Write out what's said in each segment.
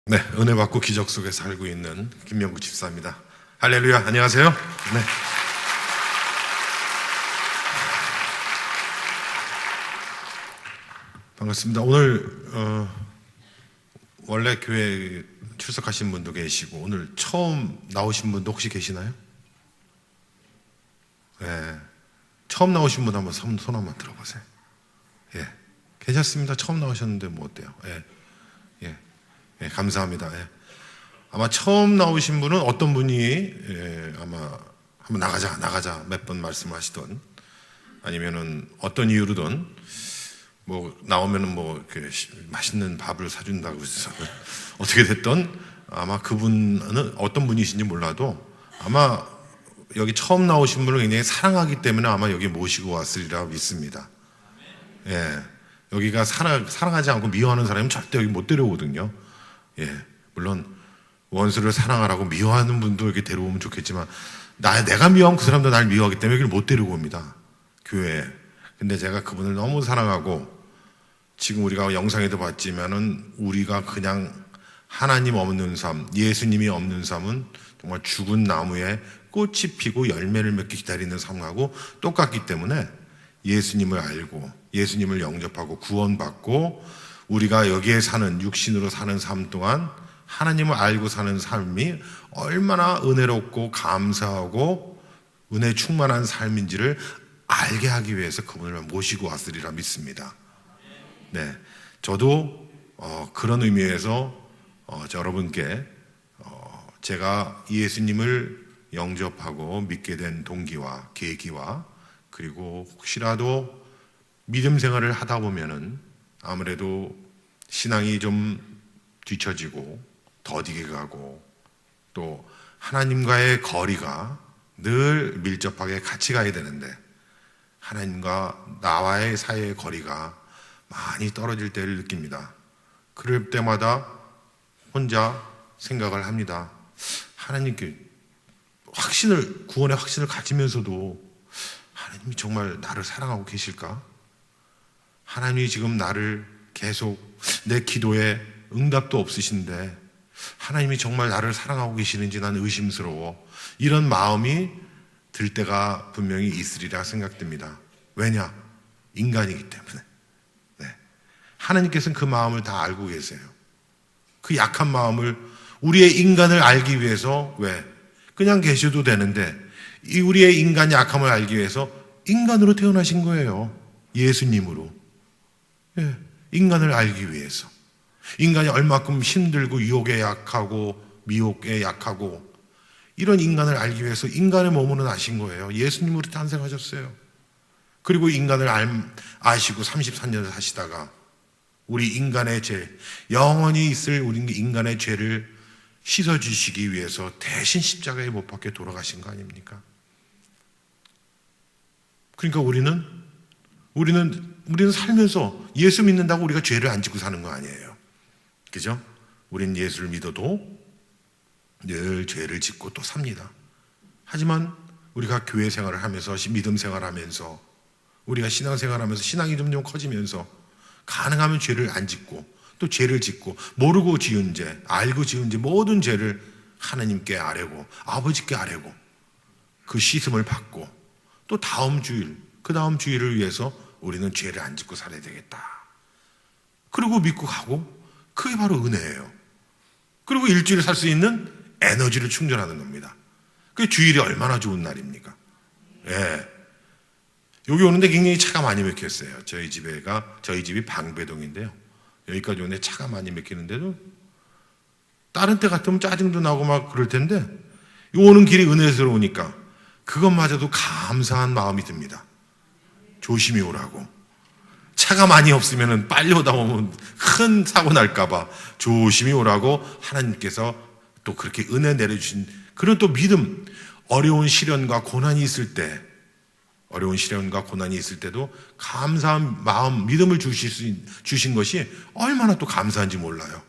네, 은혜 받고 기적 속에 살고 있는 김명구 집사입니다. 할렐루야, 안녕하세요. 네. 반갑습니다. 오늘 원래 교회 출석하신 분도 계시고 오늘 처음 나오신 분도 혹시 계시나요? 네, 처음 나오신 분 한번 손 한번 들어보세요. 예, 괜찮습니다. 처음 나오셨는데 뭐 어때요? 예, 감사합니다. 예. 아마 처음 나오신 분은 어떤 분이 아마 한번 나가자 몇 번 말씀하시던 아니면은 어떤 이유로든 뭐 나오면은 뭐 이렇게 맛있는 밥을 사준다고 해서 어떻게 됐던 아마 그분은 어떤 분이신지 몰라도 아마 여기 처음 나오신 분을 굉장히 사랑하기 때문에 아마 여기 모시고 왔으리라 믿습니다. 예, 여기가 사랑하지 않고 미워하는 사람은 절대 여기 못 데려오거든요. 예, 물론 원수를 사랑하라고 미워하는 분도 이렇게 데려오면 좋겠지만 내가 미워하면 그 사람도 날 미워하기 때문에 여기를 못 데리고 옵니다, 교회에. 근데 제가 그분을 너무 사랑하고 지금 우리가 영상에도 봤지만은 우리가 그냥 하나님 없는 삶, 예수님이 없는 삶은 정말 죽은 나무에 꽃이 피고 열매를 맺기 기다리는 삶하고 똑같기 때문에 예수님을 알고 예수님을 영접하고 구원받고 우리가 여기에 사는 육신으로 사는 삶 동안 하나님을 알고 사는 삶이 얼마나 은혜롭고 감사하고 은혜 충만한 삶인지를 알게 하기 위해서 그분을 모시고 왔으리라 믿습니다. 네, 저도 그런 의미에서 여러분께 제가 예수님을 영접하고 믿게 된 동기와 계기와 그리고 혹시라도 믿음 생활을 하다 보면은 아무래도 신앙이 좀 뒤처지고 더디게 가고 또 하나님과의 거리가 늘 밀접하게 같이 가야 되는데 하나님과 나와의 사이의 거리가 많이 떨어질 때를 느낍니다. 그럴 때마다 혼자 생각을 합니다. 하나님께 구원의 확신을 가지면서도 하나님이 정말 나를 사랑하고 계실까? 하나님이 지금 나를 계속 내 기도에 응답도 없으신데 하나님이 정말 나를 사랑하고 계시는지 난 의심스러워. 이런 마음이 들 때가 분명히 있으리라 생각됩니다. 왜냐? 인간이기 때문에. 네. 하나님께서는 그 마음을 다 알고 계세요. 그 약한 마음을 우리의 인간을 알기 위해서 왜? 그냥 계셔도 되는데 이 우리의 인간 약함을 알기 위해서 인간으로 태어나신 거예요. 예수님으로. 예, 인간을 알기 위해서. 인간이 얼마큼 힘들고 유혹에 약하고 미혹에 약하고 이런 인간을 알기 위해서 인간의 몸으로 나신 거예요. 예수님으로 탄생하셨어요. 그리고 인간을 아시고 34년을 사시다가 우리 인간의 죄, 영원히 있을 우리 인간의 죄를 씻어주시기 위해서 대신 십자가에 못 박혀 돌아가신 거 아닙니까? 그러니까 우리는 살면서 예수 믿는다고 우리가 죄를 안 짓고 사는 거 아니에요. 그죠? 우린 예수를 믿어도 늘 죄를 짓고 또 삽니다. 하지만 우리가 교회 생활을 하면서 믿음 생활을 하면서 우리가 신앙 생활을 하면서 신앙이 점점 커지면서 가능하면 죄를 안 짓고 또 죄를 짓고 모르고 지은 죄, 알고 지은 죄 모든 죄를 하나님께 아뢰고 아버지께 아뢰고 그 씻음을 받고 또 그 다음 주일을 위해서 우리는 죄를 안 짓고 살아야 되겠다. 그리고 믿고 가고 그게 바로 은혜예요. 그리고 일주일 살 수 있는 에너지를 충전하는 겁니다. 그게 주일이 얼마나 좋은 날입니까? 예. 여기 오는데 굉장히 차가 많이 막혔어요. 저희 집이 방배동인데요. 여기까지 오는데 차가 많이 막히는데도 다른 때 같으면 짜증도 나고 막 그럴 텐데 오는 길이 은혜스러우니까 그것마저도 감사한 마음이 듭니다. 조심히 오라고. 차가 많이 없으면 빨리 오다 보면 큰 사고 날까봐 조심히 오라고 하나님께서 또 그렇게 은혜 내려주신 그런 또 믿음, 어려운 시련과 고난이 있을 때도 감사한 마음, 믿음을 주신 것이 얼마나 또 감사한지 몰라요.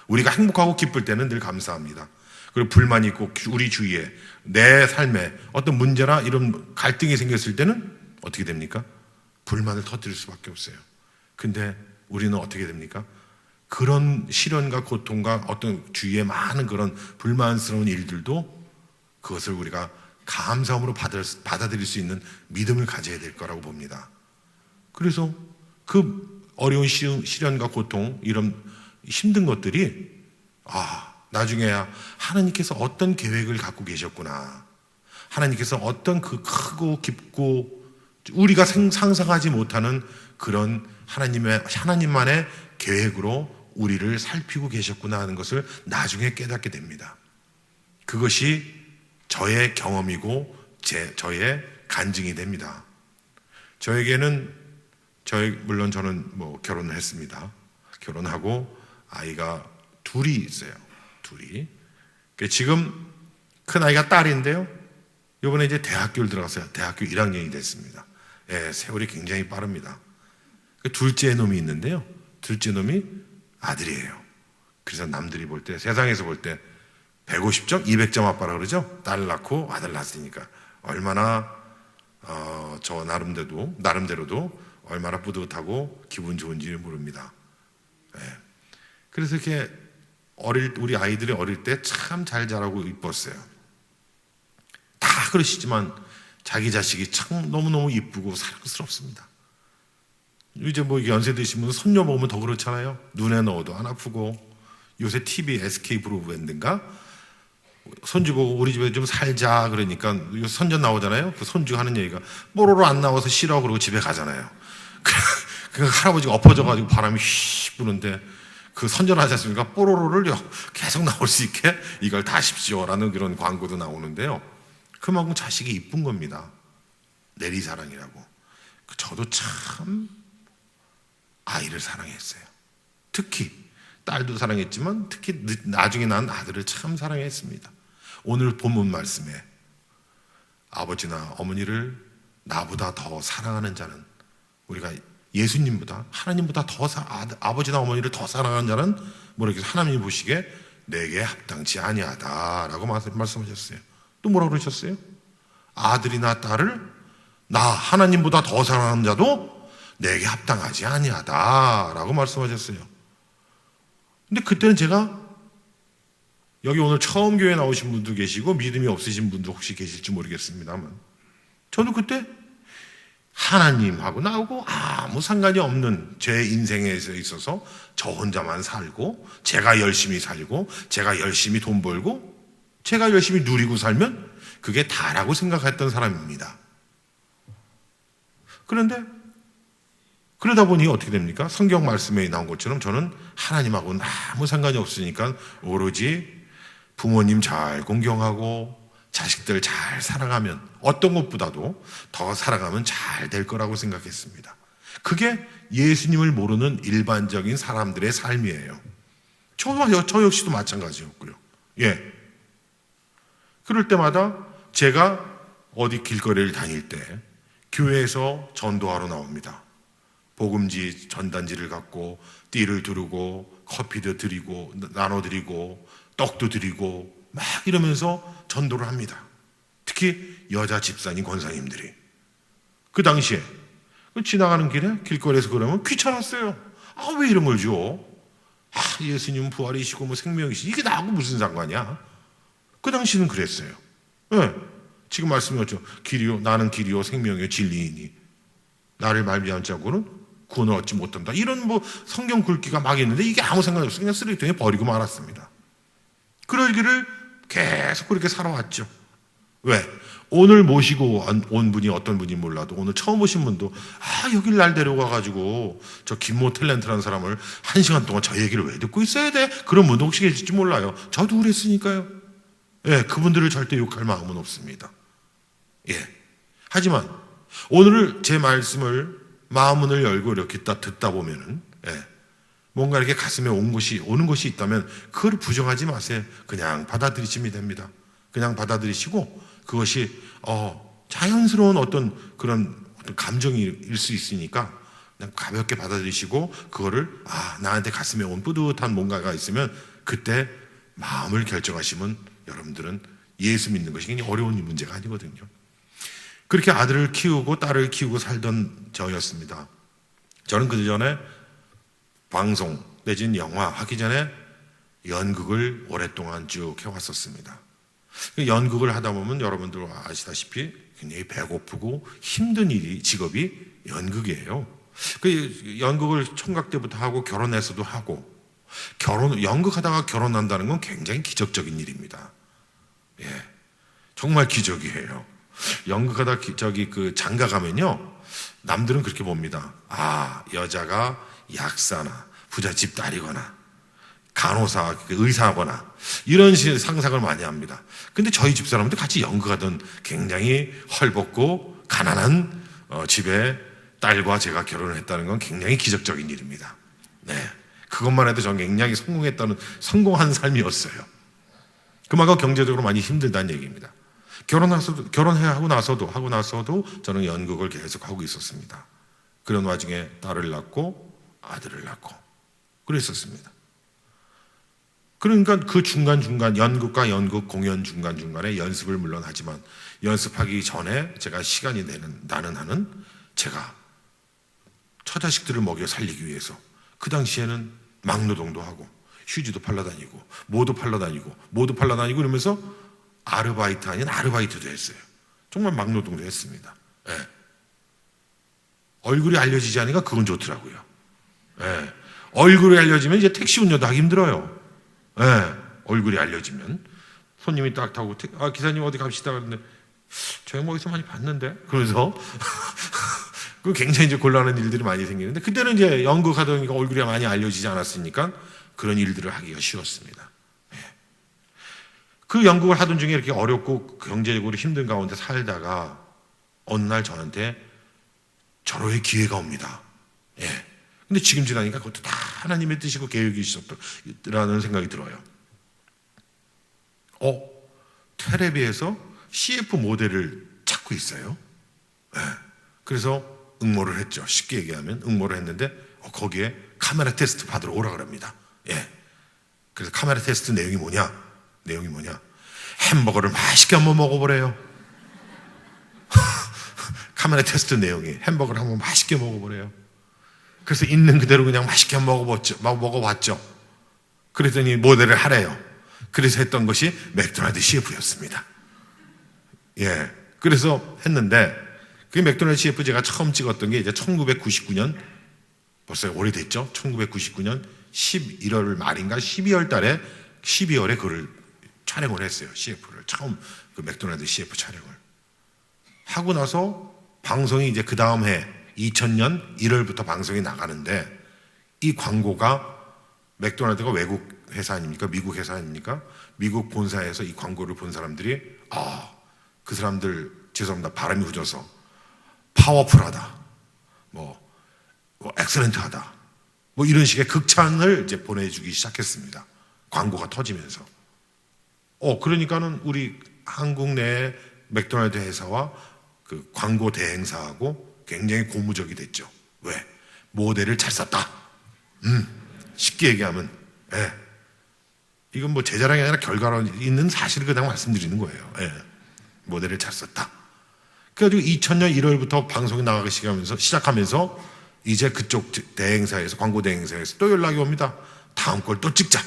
우리가 행복하고 기쁠 때는 늘 감사합니다. 그리고 불만이 있고 우리 주위에 내 삶에 어떤 문제나 이런 갈등이 생겼을 때는 어떻게 됩니까? 불만을 터뜨릴 수밖에 없어요. 근데 우리는 어떻게 됩니까? 그런 시련과 고통과 어떤 주위에 많은 그런 불만스러운 일들도 그것을 우리가 감사함으로 받아들일 수 있는 믿음을 가져야 될 거라고 봅니다. 그래서 그 어려운 시련과 고통, 이런 힘든 것들이 나중에야 하나님께서 어떤 계획을 갖고 계셨구나, 하나님께서 어떤 그 크고 깊고 우리가 상상하지 못하는 그런 하나님만의 계획으로 우리를 살피고 계셨구나 하는 것을 나중에 깨닫게 됩니다. 그것이 저의 경험이고 저의 간증이 됩니다. 저에게는 물론 저는 결혼을 했습니다. 결혼하고 아이가 둘이 있어요. 둘이. 지금 큰 아이가 딸인데요. 이번에 이제 대학교를 들어갔어요. 대학교 1학년이 됐습니다. 예, 세월이 굉장히 빠릅니다. 둘째 놈이 있는데요. 둘째 놈이 아들이에요. 그래서 남들이 볼 때, 세상에서 볼 때 150점, 200점 아빠라 그러죠. 딸 낳고 아들 낳았으니까 얼마나 저 나름대로도 얼마나 뿌듯하고 기분 좋은지 모릅니다. 예. 그래서 이렇게 우리 아이들이 어릴 때 참 잘 자라고 이뻤어요. 다 그러시지만 자기 자식이 참 너무너무 이쁘고 사랑스럽습니다. 이제 연세 드신 분은 손녀 보면 더 그렇잖아요. 눈에 넣어도 안 아프고. 요새 TV SK 브로드밴드인가 손주 보고 우리 집에 좀 살자 그러니까 선전 나오잖아요. 그 손주가 하는 얘기가 뽀로로 안 나와서 싫어 그러고 집에 가잖아요. 그 할아버지가 엎어져가지고 바람이 휘 부는데 그 선전하지 않습니까? 뽀로로를 계속 나올 수 있게 이걸 다 하십시오라는 그런 광고도 나오는데요. 그만큼 자식이 이쁜 겁니다. 내리사랑이라고. 저도 참 아이를 사랑했어요. 특히 딸도 사랑했지만 특히 나중에 낳은 아들을 참 사랑했습니다. 오늘 본문 말씀에 아버지나 어머니를 나보다 더 사랑하는 자는, 우리가 예수님보다 하나님보다 아버지나 어머니를 더 사랑하는 자는 뭐라고 하나님이 보시기에 내게 합당치 아니하다라고 말씀하셨어요. 또 뭐라고 그러셨어요? 아들이나 딸을 나 하나님보다 더 사랑하는 자도 내게 합당하지 아니하다라고 말씀하셨어요. 근데 그때는 제가 여기 오늘 처음 교회 나오신 분도 계시고 믿음이 없으신 분도 혹시 계실지 모르겠습니다만 저는 그때 하나님하고 나하고 아무 상관이 없는 제 인생에 있어서 저 혼자만 살고 제가 열심히 살고 제가 열심히 돈 벌고 제가 열심히 누리고 살면 그게 다라고 생각했던 사람입니다. 그런데 그러다 보니 어떻게 됩니까? 성경 말씀에 나온 것처럼 저는 하나님하고는 아무 상관이 없으니까 오로지 부모님 잘 공경하고 자식들 잘 사랑하면 어떤 것보다도 더 사랑하면 잘 될 거라고 생각했습니다. 그게 예수님을 모르는 일반적인 사람들의 삶이에요. 저 역시도 마찬가지였고요. 예. 그럴 때마다 제가 어디 길거리를 다닐 때 교회에서 전도하러 나옵니다. 복음지 전단지를 갖고 띠를 두르고 커피도 드리고 나눠드리고 떡도 드리고 막 이러면서 전도를 합니다. 특히 여자 집사님 권사님들이 그 당시에 지나가는 길에 길거리에서 그러면 귀찮았어요. 왜 이런 걸 줘? 예수님은 부활이시고 생명이시고 이게 나하고 무슨 상관이야? 그 당시는 그랬어요. 네. 지금 말씀하셨죠. 나는 길이요 생명이요 진리이니 나를 말미암지 않고는 구원을 얻지 못한다. 이런 성경 글귀가 막 있는데 이게 아무 상관이 없어요. 그냥 쓰레기통에 버리고 말았습니다. 그러기를 계속 그렇게 살아왔죠. 왜? 오늘 모시고 온 분이 어떤 분이 몰라도 오늘 처음 오신 분도 여길 날 데려가가지고 저 김모 탤런트라는 사람을 1시간 동안 저 얘기를 왜 듣고 있어야 돼? 그런 분도 혹시 계실지 몰라요. 저도 그랬으니까요. 예, 그분들을 절대 욕할 마음은 없습니다. 예. 하지만 오늘 제 말씀을 마음문을 열고 이렇게 듣다 보면은 뭔가 이렇게 가슴에 오는 것이 있다면 그걸 부정하지 마세요. 그냥 받아들이시면 됩니다. 그냥 받아들이시고 그것이 자연스러운 어떤 감정일 수 있으니까 그냥 가볍게 받아들이시고 그거를 나한테 가슴에 온 뿌듯한 뭔가가 있으면 그때 마음을 결정하시면 여러분들은 예수 믿는 것이 굉장히 어려운 문제가 아니거든요. 그렇게 아들을 키우고 딸을 키우고 살던 저였습니다. 저는 그 전에 방송, 내지는 영화 하기 전에 연극을 오랫동안 쭉 해왔었습니다. 연극을 하다 보면 여러분들 아시다시피 굉장히 배고프고 힘든 직업이 연극이에요. 그 연극을 총각 때부터 하고 결혼해서도 하고, 연극하다가 결혼한다는 건 굉장히 기적적인 일입니다. 예, 정말 기적이에요. 연극하다 그 장가 가면요, 남들은 그렇게 봅니다. 아, 여자가 약사나 부잣집 딸이거나 간호사, 의사거나 이런 상상을 많이 합니다. 근데 저희 집사람도 같이 연극하던 굉장히 헐벗고 가난한 집에 딸과 제가 결혼을 했다는 건 굉장히 기적적인 일입니다. 네, 그것만 해도 저는 굉장히 성공한 삶이었어요. 그만큼 경제적으로 많이 힘들다는 얘기입니다. 하고 나서도 저는 연극을 계속 하고 있었습니다. 그런 와중에 딸을 낳고 아들을 낳고 그랬었습니다. 그러니까 그 중간중간 연극과 연극 공연 중간중간에 연습을 물론 하지만, 연습하기 전에 제가 시간이 나는 한은 제가 처자식들을 먹여 살리기 위해서 그 당시에는 막노동도 하고 휴지도 팔러 다니고 모도 팔러 다니고 이러면서 아르바이트 아닌 아르바이트도 했어요. 정말 막노동도 했습니다. 예. 얼굴이 알려지지 않으니까 그건 좋더라고요. 예. 얼굴이 알려지면 이제 택시 운전도 하기 힘들어요. 예. 얼굴이 알려지면 손님이 딱 타고 기사님 어디 갑시다 그러는데 저 형 어디서 많이 봤는데 그러면서 그 굉장히 이제 곤란한 일들이 많이 생기는데, 그때는 이제 연극하다 보니까 얼굴이 많이 알려지지 않았으니까 그런 일들을 하기가 쉬웠습니다. 예. 그 연극을 하던 중에 이렇게 어렵고 경제적으로 힘든 가운데 살다가 어느 날 저한테 절호의 기회가 옵니다. 예. 근데 지금 지나니까 그것도 다 하나님의 뜻이고 계획이 있었다라는 생각이 들어요. 텔레비에서 CF 모델을 찾고 있어요. 예. 그래서 응모를 했죠. 쉽게 얘기하면 응모를 했는데 거기에 카메라 테스트 받으러 오라 그럽니다. 예. 그래서 카메라 테스트 내용이 뭐냐? 햄버거를 맛있게 한번 먹어보래요. 카메라 테스트 내용이 햄버거를 한번 맛있게 먹어보래요. 그래서 있는 그대로 그냥 맛있게 한번 먹어봤죠. 그랬더니 모델을 하래요. 그래서 했던 것이 맥도날드 CF였습니다. 예. 그래서 했는데, 그 맥도날드 CF 제가 처음 찍었던 게 이제 1999년, 벌써 오래됐죠? 1999년 11월 말인가 12월에 그걸 촬영을 했어요. CF를. 처음 그 맥도날드 CF 촬영을. 하고 나서 방송이 이제 그 다음 해 2000년 1월부터 방송이 나가는데, 이 광고가 맥도날드가 외국 회사 아닙니까? 미국 회사 아닙니까? 미국 본사에서 이 광고를 본 사람들이 그 사람들 죄송합니다. 발음이 굳어서 파워풀하다, 엑셀런트하다, 이런 식의 극찬을 이제 보내주기 시작했습니다. 광고가 터지면서. 그러니까는 우리 한국 내 맥도날드 회사와 그 광고 대행사하고 굉장히 고무적이 됐죠. 왜? 모델을 잘 썼다. 쉽게 얘기하면, 예. 이건 제 자랑이 아니라 결과로 있는 사실을 그냥 말씀드리는 거예요. 예. 모델을 잘 썼다. 그래가지고 2000년 1월부터 방송이 나가기 시작하면서 이제 그쪽 대행사에서, 광고 대행사에서 또 연락이 옵니다. 다음 걸 또 찍자.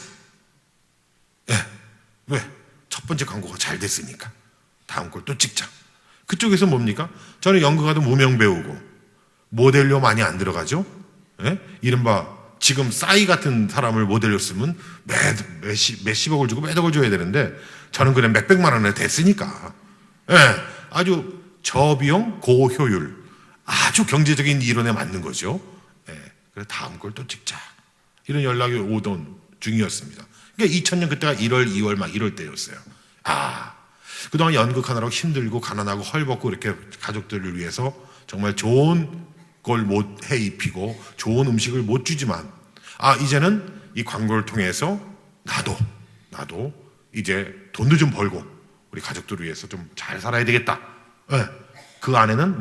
예. 왜? 첫 번째 광고가 잘 됐으니까. 다음 걸 또 찍자. 그쪽에서 뭡니까? 저는 연극하도 무명 배우고 모델료 많이 안 들어가죠. 예? 이른바 지금 싸이 같은 사람을 모델로 쓰면 몇십억을 주고 몇억을 줘야 되는데, 저는 그냥 몇백만 원에 됐으니까. 예. 아주 저비용 고효율, 아주 경제적인 이론에 맞는 거죠. 예. 그래서 다음 걸 또 찍자, 이런 연락이 오던 중이었습니다. 그러니까 2000년 그때가 1월, 2월 막 이럴 때였어요. 그동안 연극하느라고 힘들고 가난하고 헐벗고 이렇게 가족들을 위해서 정말 좋은 걸 못 해 입히고 좋은 음식을 못 주지만, 이제는 이 광고를 통해서 나도 이제 돈도 좀 벌고 우리 가족들을 위해서 좀 잘 살아야 되겠다. 네. 그 안에는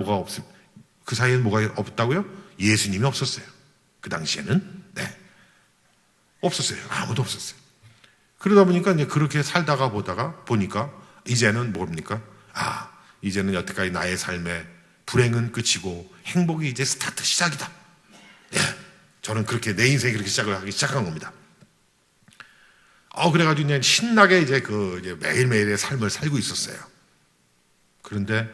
그 사이에는 뭐가 없다고요? 예수님이 없었어요. 그 당시에는. 네. 없었어요. 아무도 없었어요. 그러다 보니까 이제 그렇게 살다가 보니까 이제는 뭡니까? 이제는 여태까지 나의 삶의 불행은 끝이고 행복이 이제 시작이다. 예. 저는 그렇게 내 인생이 그렇게 하기 시작한 겁니다. 그래가지고 그냥 신나게 이제 이제 매일매일의 삶을 살고 있었어요. 그런데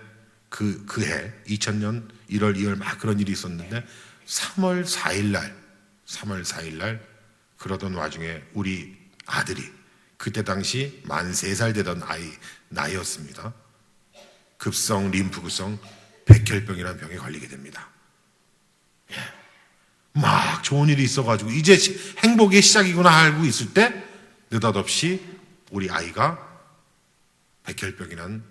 그 해, 2000년 1월, 2월 막 그런 일이 있었는데 3월 4일 날 그러던 와중에 우리 아들이 그때 당시 만 3살 되던 나이였습니다. 급성 림프구성 백혈병이라는 병에 걸리게 됩니다. 막 좋은 일이 있어가지고 이제 행복의 시작이구나 알고 있을 때 느닷없이 우리 아이가 백혈병이라는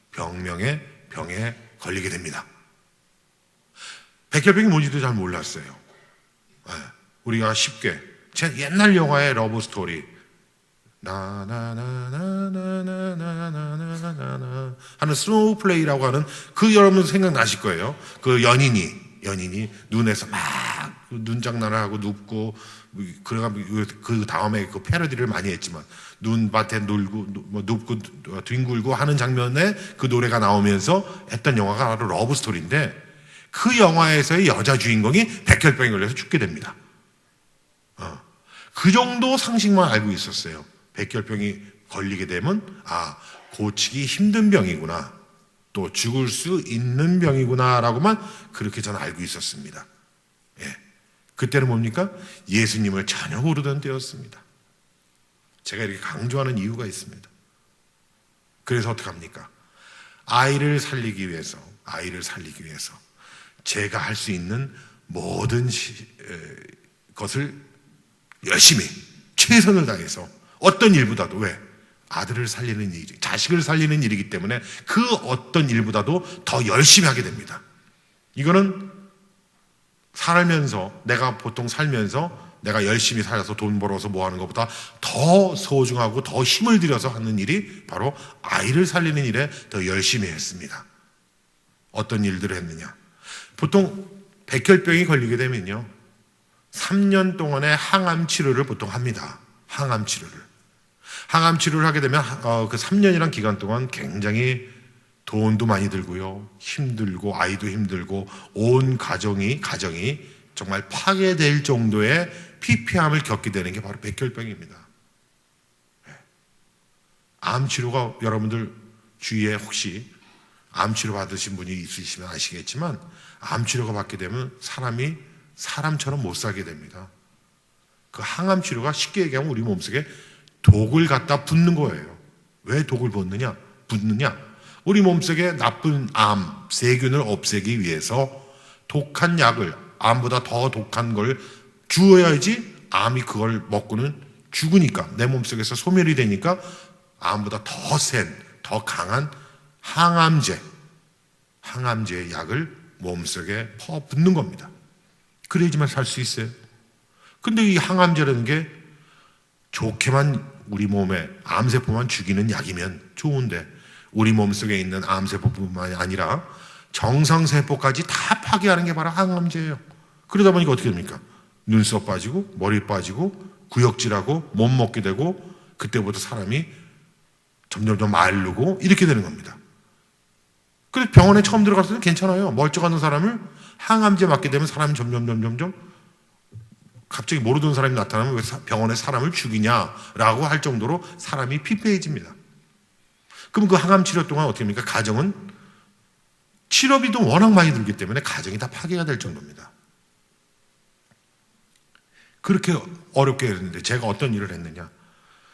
병명의 병에 걸리게 됩니다. 백혈병이 뭔지도 잘 몰랐어요. 우리가 쉽게 제 옛날 영화의 러브 스토리 나나나나나나나나나 하는 스노우 플레이라고 하는 그 여러분 생각나실 거예요. 그 연인이 눈에서 막 눈장난을 하고 눕고 그래가 그 다음에 그 패러디를 많이 했지만 눈밭에 눕고 뒹굴고 하는 장면에 그 노래가 나오면서 했던 영화가 바로 러브 스토리인데 그 영화에서의 여자 주인공이 백혈병에 걸려서 죽게 됩니다. 그 정도 상식만 알고 있었어요. 백혈병이 걸리게 되면 고치기 힘든 병이구나, 또 죽을 수 있는 병이구나라고만 그렇게 저는 알고 있었습니다. 그때는 뭡니까? 예수님을 전혀 모르던 때였습니다. 제가 이렇게 강조하는 이유가 있습니다. 그래서 어떻게 합니까? 아이를 살리기 위해서 제가 할 수 있는 모든 것을 열심히 최선을 다해서 어떤 일보다도 아들을 살리는 일이, 자식을 살리는 일이기 때문에 그 어떤 일보다도 더 열심히 하게 됩니다. 이거는 내가 보통 살면서 내가 열심히 살아서 돈 벌어서 뭐 하는 것보다 더 소중하고 더 힘을 들여서 하는 일이 바로 아이를 살리는 일에 더 열심히 했습니다. 어떤 일들을 했느냐? 보통 백혈병이 걸리게 되면요 3년 동안의 항암 치료를 보통 합니다. 항암 치료를 하게 되면 그 3년이란 기간 동안 굉장히 돈도 많이 들고요, 힘들고 아이도 힘들고 온 가정이 정말 파괴될 정도의 피폐함을 겪게 되는 게 바로 백혈병입니다. 암 치료가 여러분들 주위에 혹시 암 치료 받으신 분이 있으시면 아시겠지만 암 치료가 받게 되면 사람이 사람처럼 못 살게 됩니다. 그 항암 치료가 쉽게 얘기하면 우리 몸속에 독을 갖다 붓는 거예요. 왜 독을 붓느냐? 우리 몸속에 나쁜 암, 세균을 없애기 위해서 독한 약을, 암보다 더 독한 걸 주어야지 암이 그걸 먹고는 죽으니까, 내 몸속에서 소멸이 되니까 암보다 더 강한 항암제의 약을 몸속에 퍼붓는 겁니다. 그래야지만 살 수 있어요. 근데 이 항암제라는 게 좋게만 우리 몸에 암세포만 죽이는 약이면 좋은데 우리 몸속에 있는 암세포뿐만이 아니라 정상세포까지 다 파괴하는 게 바로 항암제예요. 그러다 보니까 어떻게 됩니까? 눈썹 빠지고 머리 빠지고 구역질하고 못 먹게 되고 그때부터 사람이 점점 마르고 이렇게 되는 겁니다. 그래서 병원에 처음 들어갔을 때는 괜찮아요. 멀쩡한 사람을 항암제 맞게 되면 사람이 점점 갑자기 모르던 사람이 나타나면 왜 병원에 사람을 죽이냐라고 할 정도로 사람이 피폐해집니다. 그럼 그 항암 치료 동안 어떻게 합니까? 가정은 치료비도 워낙 많이 들기 때문에 가정이 다 파괴가 될 정도입니다. 그렇게 어렵게 했는데 제가 어떤 일을 했느냐?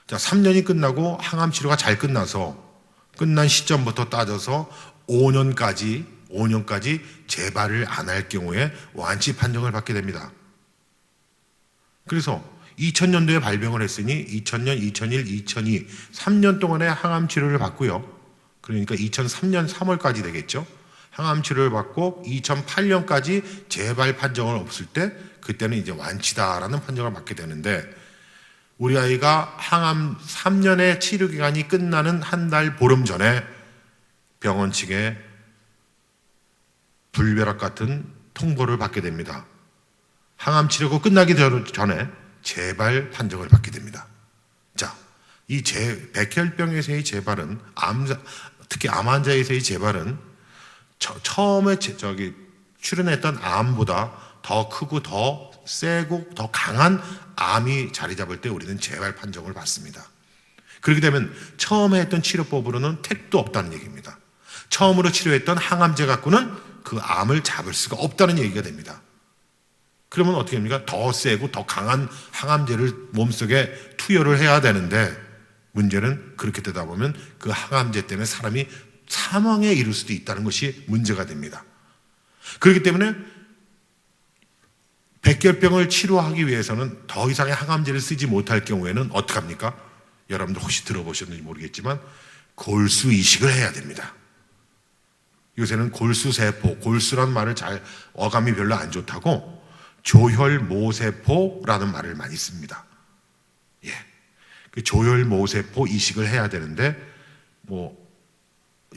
자, 3년이 끝나고 항암 치료가 잘 끝난 시점부터 따져서 5년까지 재발을 안 할 경우에 완치 판정을 받게 됩니다. 그래서 2000년도에 발병을 했으니 2000년, 2001, 2002 3년 동안의 항암 치료를 받고요. 그러니까 2003년 3월까지 되겠죠. 항암 치료를 받고 2008년까지 재발 판정을 없을 때 그때는 이제 완치다라는 판정을 받게 되는데 우리 아이가 항암 3년의 치료 기간이 끝나는 한 달 보름 전에 병원 측에 불벼락 같은 통보를 받게 됩니다. 항암 치료가 끝나기 전에 재발 판정을 받게 됩니다. 자, 이 백혈병에서의 재발은 특히 암 환자에서의 재발은 처음에 출현했던 암보다 더 크고 더 세고 더 강한 암이 자리 잡을 때 우리는 재활 판정을 받습니다. 그렇게 되면 처음에 했던 치료법으로는 택도 없다는 얘기입니다. 처음으로 치료했던 항암제 갖고는 그 암을 잡을 수가 없다는 얘기가 됩니다. 그러면 어떻게 됩니까? 더 세고 더 강한 항암제를 몸속에 투여를 해야 되는데, 문제는 그렇게 되다 보면 그 항암제 때문에 사람이 사망에 이를 수도 있다는 것이 문제가 됩니다. 그렇기 때문에 백혈병을 치료하기 위해서는 더 이상의 항암제를 쓰지 못할 경우에는 어떡합니까? 여러분들 혹시 들어보셨는지 모르겠지만 골수 이식을 해야 됩니다. 요새는 골수세포, 골수란 말을 어감이 별로 안 좋다고 조혈모세포라는 말을 많이 씁니다. 예. 그 조혈모세포 이식을 해야 되는데,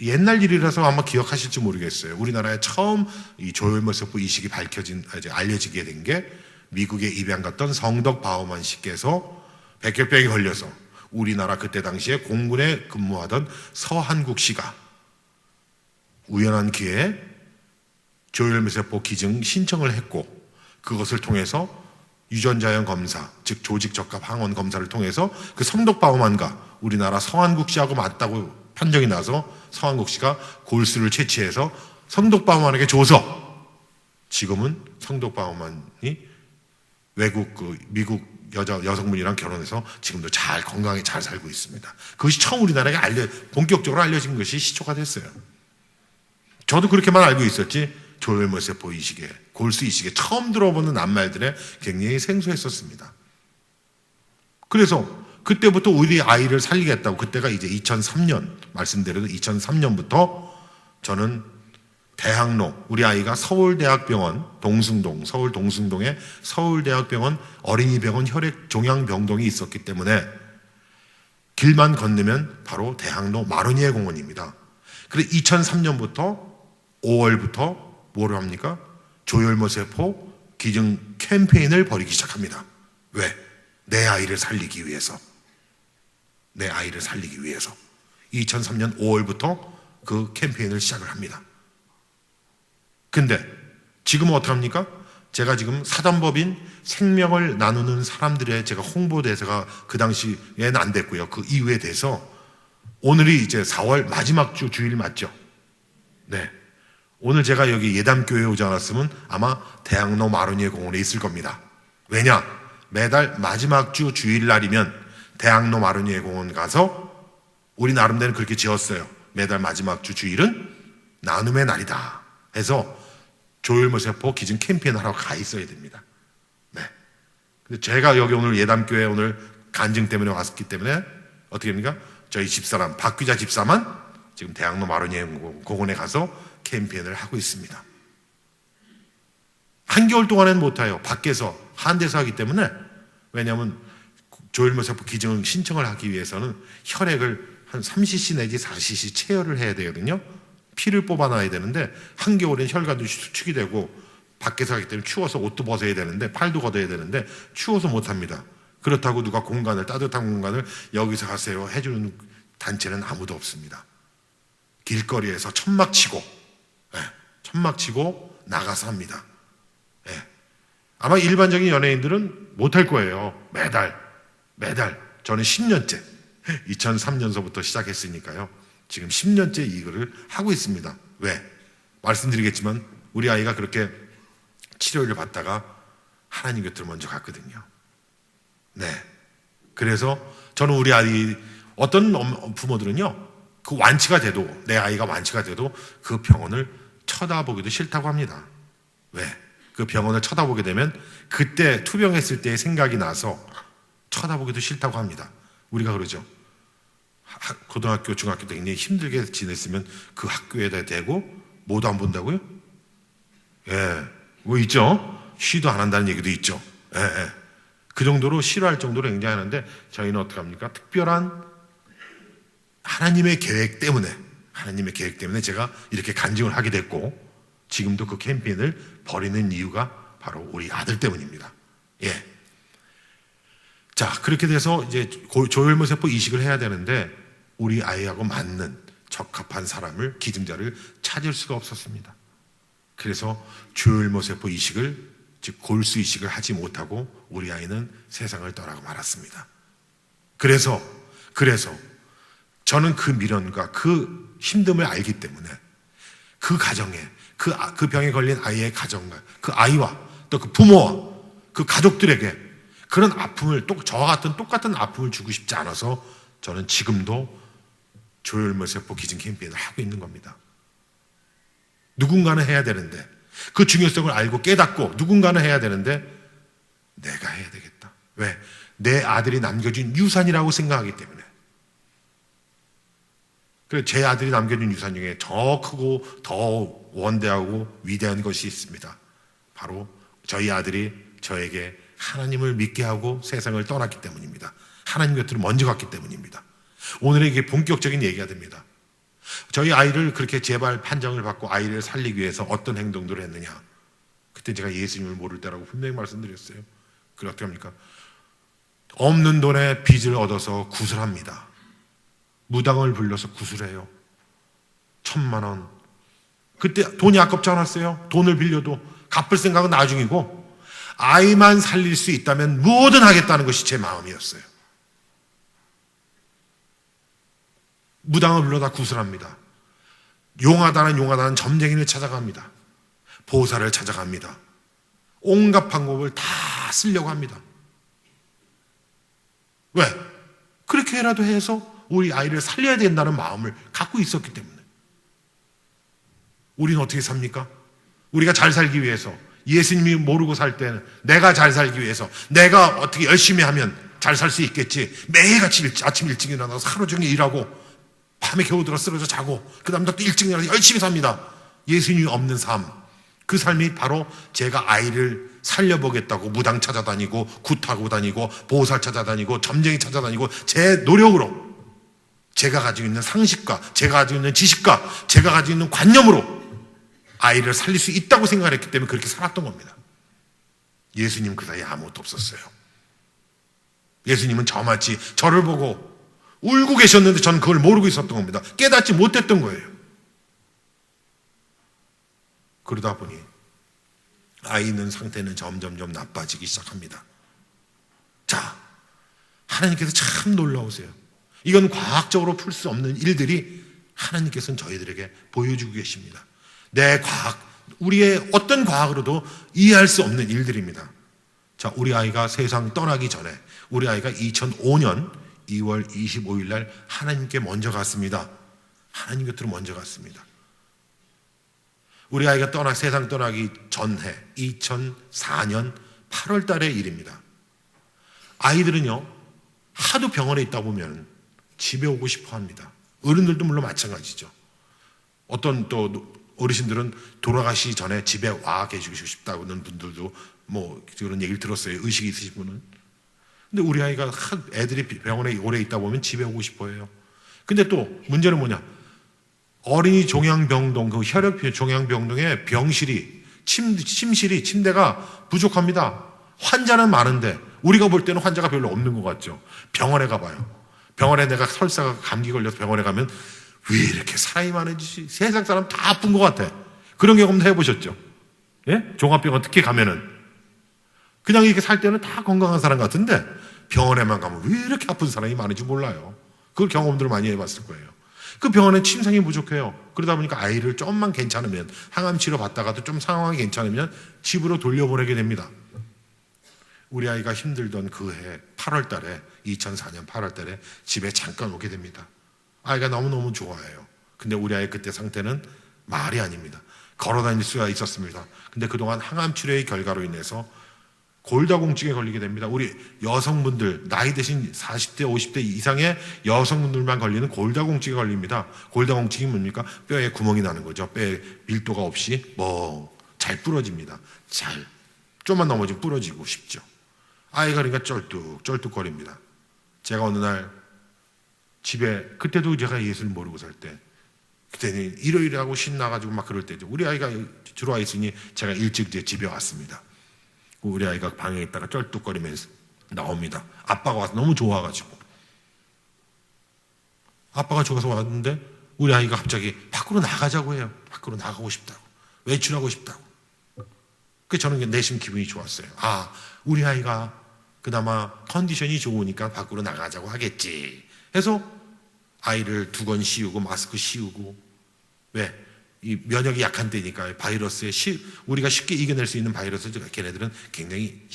옛날 일이라서 아마 기억하실지 모르겠어요. 우리나라에 처음 이 조혈모세포 이식이 알려지게 된 게 미국에 입양 갔던 성덕 바우만 씨께서 백혈병이 걸려서 우리나라 그때 당시에 공군에 근무하던 서한국 씨가 우연한 기회에 조혈모세포 기증 신청을 했고, 그것을 통해서 유전자형 검사, 즉 조직적합 항원 검사를 통해서 그 성덕 바우만과 우리나라 서한국 씨하고 맞다고 판정이 나서 서한국 씨가 골수를 채취해서 성덕 바우만에게 줘서 지금은 성덕 바우만이 미국 여성분이랑 결혼해서 지금도 잘 건강하게 잘 살고 있습니다. 그것이 처음 우리나라에 본격적으로 알려진 것이 시초가 됐어요. 저도 그렇게만 알고 있었지 조혈모세포 이식에, 골수 이식에 처음 들어보는 낱말들에 굉장히 생소했었습니다. 그래서 그때부터 우리 아이를 살리겠다고, 그때가 이제 2003년, 말씀드려도 2003년부터 저는 대학로, 우리 아이가 서울대학병원 서울 동숭동에 서울대학병원 어린이병원 혈액종양병동이 있었기 때문에 길만 건너면 바로 대학로 마로니에 공원입니다. 그래서 2003년부터 5월부터 뭐를 합니까? 조혈모세포 기증 캠페인을 벌이기 시작합니다. 왜? 내 아이를 살리기 위해서. 내 아이를 살리기 위해서. 2003년 5월부터 그 캠페인을 시작을 합니다. 근데 지금은 어떡합니까? 제가 지금 사단법인 생명을 나누는 사람들의 제가 홍보대사가 그 당시에는 안 됐고요. 그 이후에 돼서 오늘이 이제 4월 마지막 주일 맞죠? 네. 오늘 제가 여기 예담교회에 오지 않았으면 아마 대학로 마로니에 공원에 있을 겁니다. 왜냐? 매달 마지막 주 주일날이면 대학로 마로니에 공원 가서, 우리 나름대로 그렇게 지었어요. 매달 마지막 주 주일은 나눔의 날이다 해서 조혈모세포 기증 캠페인을 하러 가 있어야 됩니다. 네. 근데 제가 여기 오늘 예담교회에 오늘 간증 때문에 왔기 때문에 어떻게 합니까? 저희 집사람, 박귀자 집사만 지금 대학로 마로니에 공원에 가서 캠페인을 하고 있습니다. 한겨울 동안에는 못해요. 밖에서 한 데서 하기 때문에. 왜냐하면 조혈모세포 기증 신청을 하기 위해서는 혈액을 한 3cc 내지 4cc 체열을 해야 되거든요. 피를 뽑아놔야 되는데 한겨울엔 혈관도 수축이 되고 밖에서 하기 때문에 추워서 옷도 벗어야 되는데 팔도 걷어야 되는데 추워서 못합니다. 그렇다고 누가 따뜻한 공간을 여기서 하세요 해주는 단체는 아무도 없습니다. 길거리에서 천막 치고 나가서 합니다. 아마 일반적인 연예인들은 못할 거예요. 매달 저는 10년째 2003년서부터 시작했으니까요. 지금 10년째 이거를 하고 있습니다. 왜? 말씀드리겠지만 우리 아이가 그렇게 치료를 받다가 하나님 곁으로 먼저 갔거든요. 네. 그래서 저는 우리 아이, 어떤 부모들은요, 그 완치가 돼도, 내 아이가 완치가 돼도 그 병원을 쳐다보기도 싫다고 합니다. 왜? 그 병원을 쳐다보게 되면 그때 투병했을 때의 생각이 나서 쳐다보기도 싫다고 합니다. 우리가 그러죠. 고등학교, 중학교 때 굉장히 힘들게 지냈으면 그 학교에다 대고 뭐도 안 본다고요? 뭐 있죠? 쉬도 안 한다는 얘기도 있죠. 그 정도로 싫어할 정도로 굉장히 하는데 저희는 어떻게 합니까? 특별한 하나님의 계획 때문에 제가 이렇게 간증을 하게 됐고 지금도 그 캠페인을 벌이는 이유가 바로 우리 아들 때문입니다. 자, 그렇게 돼서 이제 조혈모세포 이식을 해야 되는데 우리 아이하고 맞는 적합한 사람을, 기증자를 찾을 수가 없었습니다. 그래서 조혈모세포 이식을 즉 골수이식을 하지 못하고 우리 아이는 세상을 떠나고 말았습니다. 그래서 저는 그 미련과 그 힘듦을 알기 때문에 그 가정에 그 병에 걸린 아이의 가정과 그 아이와 또 그 부모와 그 가족들에게 그런 아픔을 저와 같은 똑같은 아픔을 주고 싶지 않아서 저는 지금도 조혈모세포 기증 캠페인을 하고 있는 겁니다. 누군가는 해야 되는데 그 중요성을 알고 깨닫고 누군가는 해야 되는데 내가 해야 되겠다. 왜? 내 아들이 남겨준 유산이라고 생각하기 때문에. 그래서 제 아들이 남겨준 유산 중에 더 크고 더 원대하고 위대한 것이 있습니다. 바로 저희 아들이 저에게 하나님을 믿게 하고 세상을 떠났기 때문입니다. 하나님 곁으로 먼저 갔기 때문입니다. 오늘은 이게 본격적인 얘기가 됩니다. 저희 아이를 그렇게 재발 판정을 받고 아이를 살리기 위해서 어떤 행동들을 했느냐. 그때 제가 예수님을 모를 때라고 분명히 말씀드렸어요. 그럼 어떻게 합니까? 없는 돈에 빚을 얻어서 구슬합니다. 무당을 불러서 구슬해요. 1,000만 원. 그때 돈이 아깝지 않았어요. 돈을 빌려도 갚을 생각은 나중이고 아이만 살릴 수 있다면 뭐든 하겠다는 것이 제 마음이었어요. 무당을 불러다 구슬합니다. 용하다는 점쟁이를 찾아갑니다. 보살을 찾아갑니다. 온갖 방법을 다 쓰려고 합니다. 왜? 그렇게라도 해서 우리 아이를 살려야 된다는 마음을 갖고 있었기 때문에. 우리는 어떻게 삽니까? 우리가 잘 살기 위해서, 예수님이 모르고 살 때는 내가 잘 살기 위해서 내가 어떻게 열심히 하면 잘 살 수 있겠지. 매일같이 아침 일찍 일어나서 하루 종일 일하고 밤에 겨우 들어 쓰러져 자고 그 다음에 또 일찍 일어나서 열심히 삽니다. 예수님이 없는 삶. 그 삶이 바로 제가 아이를 살려보겠다고 무당 찾아다니고 굿하고 다니고 보살 찾아다니고 점쟁이 찾아다니고 제 노력으로 제가 가지고 있는 상식과 제가 가지고 있는 지식과 제가 가지고 있는 관념으로 아이를 살릴 수 있다고 생각했기 때문에 그렇게 살았던 겁니다. 예수님 그 사이에 아무것도 없었어요. 예수님은 저마치 저를 보고 울고 계셨는데 저는 그걸 모르고 있었던 겁니다. 깨닫지 못했던 거예요. 그러다 보니 아이 있는 상태는 점점점 나빠지기 시작합니다. 자, 하나님께서 참 놀라우세요. 이건 과학적으로 풀 수 없는 일들이 하나님께서는 저희들에게 보여주고 계십니다. 내 과학, 우리의 어떤 과학으로도 이해할 수 없는 일들입니다. 자, 우리 아이가 세상 떠나기 전에 우리 아이가 2005년 2월 25일 날 하나님께 먼저 갔습니다. 하나님 곁으로 먼저 갔습니다. 우리 아이가 세상 떠나기 전해 2004년 8월 달의 일입니다. 아이들은요, 하도 병원에 있다 보면 집에 오고 싶어 합니다. 어른들도 물론 마찬가지죠. 어떤 또 어르신들은 돌아가시기 전에 집에 와 계시고 싶다는 분들도 뭐 그런 얘기를 들었어요. 의식이 있으신 분은. 근데 우리 아이가 애들이 병원에 오래 있다 보면 집에 오고 싶어 해요. 근데 또 문제는 뭐냐? 어린이 종양병동, 그 혈액 종양병동에 병실이, 침대가 부족합니다. 환자는 많은데 우리가 볼 때는 환자가 별로 없는 것 같죠. 병원에 가봐요. 병원에 내가 설사가 감기 걸려서 병원에 가면 왜 이렇게 사람이 많은지 세상 사람 다 아픈 것 같아. 그런 경험도 해보셨죠? 예? 종합병원 특히 가면은 그냥 이렇게 살 때는 다 건강한 사람 같은데 병원에만 가면 왜 이렇게 아픈 사람이 많은지 몰라요. 그걸 경험들을 많이 해봤을 거예요. 그 병원에 침상이 부족해요. 그러다 보니까 아이를 좀만 괜찮으면, 항암 치료 받다가도 좀 상황이 괜찮으면 집으로 돌려보내게 됩니다. 우리 아이가 힘들던 그 해 8월 달에, 2004년 8월 달에 집에 잠깐 오게 됩니다. 아이가 너무너무 좋아해요. 근데 우리 아이 그때 상태는 말이 아닙니다. 걸어 다닐 수가 있었습니다. 근데 그동안 항암 치료의 결과로 인해서 골다공증에 걸리게 됩니다. 우리 여성분들, 나이 드신 40대, 50대 이상의 여성분들만 걸리는 골다공증에 걸립니다. 골다공증이 뭡니까? 뼈에 구멍이 나는 거죠. 뼈에 밀도가 없이 잘 부러집니다. 좀만 넘어지면 부러지고 싶죠. 아이가 그러니까 쩔뚝거립니다. 제가 어느 날 집에, 그때도 제가 예수를 모르고 살 때, 그때는 일요일하고 신나가지고 막 그럴 때죠. 우리 아이가 들어와 있으니 제가 일찍 이제 집에 왔습니다. 우리 아이가 방에 있다가 쩔뚝거리면서 나옵니다. 아빠가 와서 너무 좋아가지고. 아빠가 좋아서 왔는데 우리 아이가 갑자기 밖으로 나가자고 해요. 밖으로 나가고 싶다고. 외출하고 싶다고. 그 저는 내심 기분이 좋았어요. 아, 우리 아이가 그나마 컨디션이 좋으니까 밖으로 나가자고 하겠지 해서 아이를 두건 씌우고 마스크 씌우고. 왜? 이 면역이 약한 때니까 바이러스에 우리가 쉽게 이겨낼 수 있는 바이러스, 걔네들은 굉장히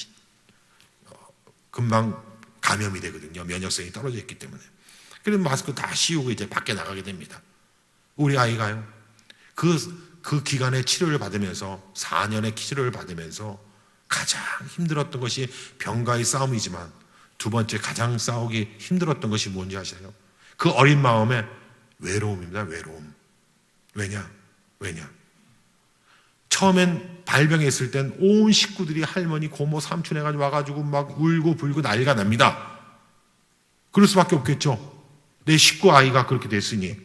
금방 감염이 되거든요. 면역성이 떨어져 있기 때문에. 그래서 마스크 다 씌우고 이제 밖에 나가게 됩니다. 우리 아이가요, 그 기간에 치료를 받으면서 4년의 치료를 받으면서 가장 힘들었던 것이 병과의 싸움이지만 두 번째 가장 싸우기 힘들었던 것이 뭔지 아세요? 그 어린 마음에 외로움입니다. 외로움. 왜냐? 처음엔 발병했을 땐 온 식구들이 할머니, 고모, 삼촌 해가지고 와가지고 막 울고 불고 난리가 납니다. 그럴 수밖에 없겠죠. 내 식구 아이가 그렇게 됐으니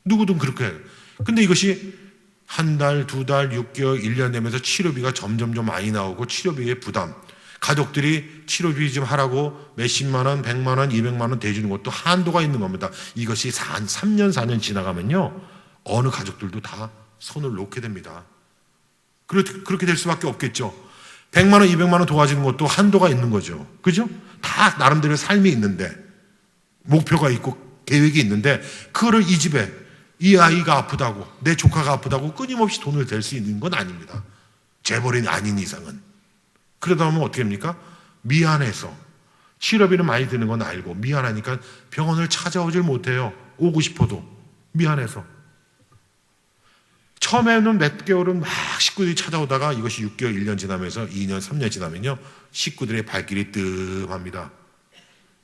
누구든 그렇게 해요. 근데 이것이 한 달, 두 달, 6개월, 1년 되면서 치료비가 점점 많이 나오고 치료비의 부담, 가족들이 치료비 좀 하라고 몇십만 원, 100만 원, 200만 원 대주는 것도 한도가 있는 겁니다. 이것이 3년, 4년 지나가면요, 어느 가족들도 다 손을 놓게 됩니다. 그렇게 될 수밖에 없겠죠. 100만 원, 200만 원 도와주는 것도 한도가 있는 거죠. 그죠? 다 나름대로 삶이 있는데, 목표가 있고 계획이 있는데, 그거를 이 집에 이 아이가 아프다고, 내 조카가 아프다고 끊임없이 돈을 댈 수 있는 건 아닙니다. 재벌이 아닌 이상은. 그러다 보면 어떻게 합니까? 미안해서. 치료비는 많이 드는 건 알고 미안하니까 병원을 찾아오질 못해요. 오고 싶어도. 미안해서. 처음에는 몇 개월은 막 식구들이 찾아오다가 이것이 6개월, 1년 지나면서 2년, 3년 지나면요, 식구들의 발길이 뜸합니다.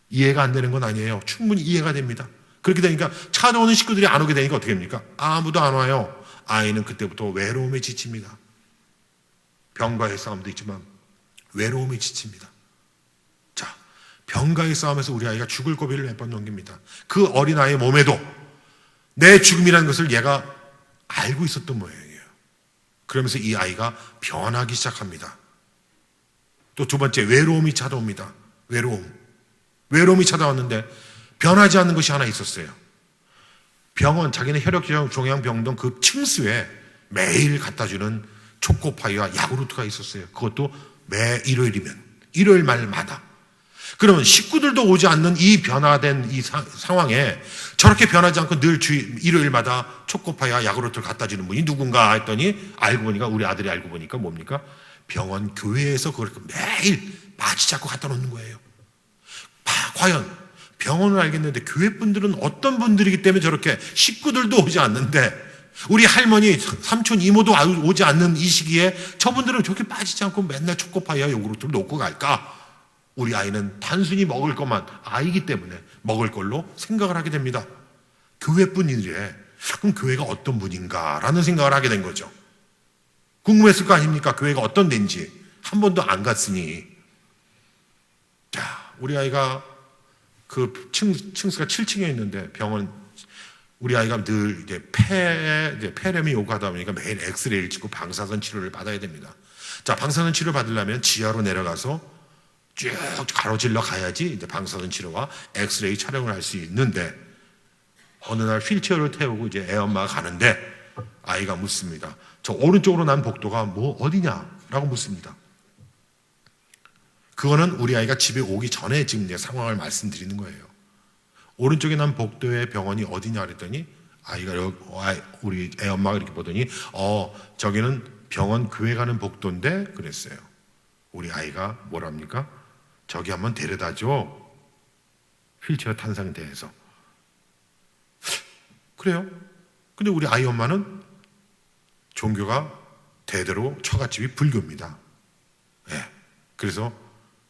이해가 안 되는 건 아니에요. 충분히 이해가 됩니다. 그렇게 되니까 찾아오는 식구들이 안 오게 되니까 어떻게 합니까? 아무도 안 와요. 아이는 그때부터 외로움에 지칩니다. 병과의 싸움도 있지만 외로움에 지칩니다. 자, 병과의 싸움에서 우리 아이가 죽을 고비를 몇 번 넘깁니다. 그 어린아이의 몸에도 내 죽음이라는 것을 얘가 알고 있었던 모양이에요. 그러면서 이 아이가 변하기 시작합니다. 또 두 번째, 외로움이 찾아옵니다. 외로움이 찾아왔는데 변하지 않는 것이 하나 있었어요. 병원, 자기네 혈액종양병동 그 층수에 매일 갖다주는 초코파이와 야구르트가 있었어요. 그것도 매 일요일이면, 일요일 말마다. 그러면 식구들도 오지 않는 이 변화된 이 상황에 저렇게 변하지 않고 늘 일요일마다 초코파이와 야구르트를 갖다주는 분이 누군가 했더니 알고 보니까, 우리 아들이 알고 보니까 뭡니까? 병원, 교회에서 그걸 매일 마치 잡고 갖다 놓는 거예요. 과연 병원을 알겠는데 교회 분들은 어떤 분들이기 때문에 저렇게 식구들도 오지 않는데, 우리 할머니, 삼촌, 이모도 오지 않는 이 시기에 저분들은 저렇게 빠지지 않고 맨날 초코파이와 요구르트를 놓고 갈까? 우리 아이는 단순히 먹을 것만, 아이기 때문에 먹을 걸로 생각을 하게 됩니다. 교회뿐이래. 그럼 교회가 어떤 분인가라는 생각을 하게 된 거죠. 궁금했을 거 아닙니까? 교회가 어떤 데인지. 한 번도 안 갔으니. 자, 우리 아이가 그 층수가 7층에 있는데 병원, 우리 아이가 늘 이제 폐렴이 오고 하다 보니까 매일 엑스레이를 찍고 방사선 치료를 받아야 됩니다. 자, 방사선 치료 받으려면 지하로 내려가서 쭉 가로질러 가야지 이제 방사선 치료와 엑스레이 촬영을 할 수 있는데, 어느 날 휠체어를 태우고 이제 애엄마가 가는데 아이가 묻습니다. 저 오른쪽으로 난 복도가 뭐 어디냐라고 묻습니다. 그거는 우리 아이가 집에 오기 전에 지금 이제 상황을 말씀드리는 거예요. 오른쪽에 난 복도의 병원이 어디냐 그랬더니 아이가 우리 애 엄마가 이렇게 보더니 저기는 병원 교회 가는 복도인데 그랬어요. 우리 아이가 뭐랍니까? 저기 한번 데려다줘. 휠체어 탄 상태에서. 그래요. 근데 우리 아이 엄마는 종교가 대대로 처갓집이 불교입니다. 네. 그래서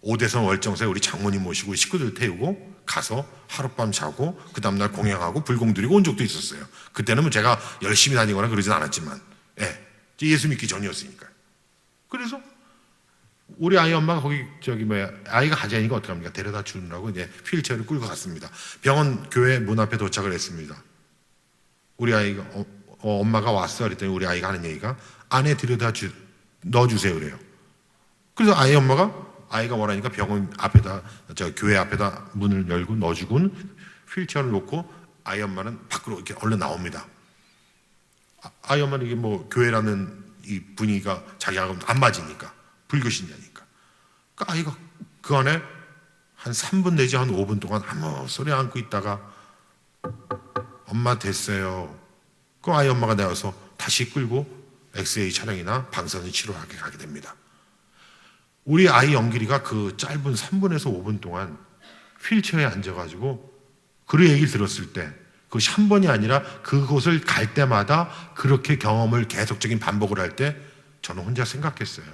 오대선 월정사에 우리 장모님 모시고 식구들 태우고 가서 하룻밤 자고 그 다음날 공양하고 불공 드리고 온 적도 있었어요. 그때는 뭐 제가 열심히 다니거나 그러진 않았지만, 예수 믿기 전이었으니까요. 그래서 우리 아이 엄마가 거기 아이가 가자니까 어떡합니까? 데려다 주느라고 이제 휠체어를 끌고 갔습니다. 병원 교회 문 앞에 도착을 했습니다. 우리 아이가 엄마가 왔어 그랬더니 우리 아이가 하는 얘기가 안에 넣어주세요 그래요. 그래서 아이 엄마가, 아이가 뭐라니까 병원 앞에다, 교회 앞에다 문을 열고 넣어주고는 휠체어를 놓고 아이 엄마는 밖으로 이렇게 얼른 나옵니다. 아이 엄마는 이게 뭐 교회라는 이 분위기가 자기하고 안 맞으니까 불교신자니까. 그 아이가 그 안에 한 3분 내지 한 5분 동안 아무 소리 안고 있다가 엄마 됐어요. 그 아이 엄마가 나와서 다시 끌고 엑스레이 촬영이나 방사선 치료하게 가게 됩니다. 우리 아이 영길이가 그 짧은 3분에서 5분 동안 휠체어에 앉아가지고 그 얘기를 들었을 때 그것이 한 번이 아니라 그곳을 갈 때마다 그렇게 경험을 계속적인 반복을 할 때 저는 혼자 생각했어요.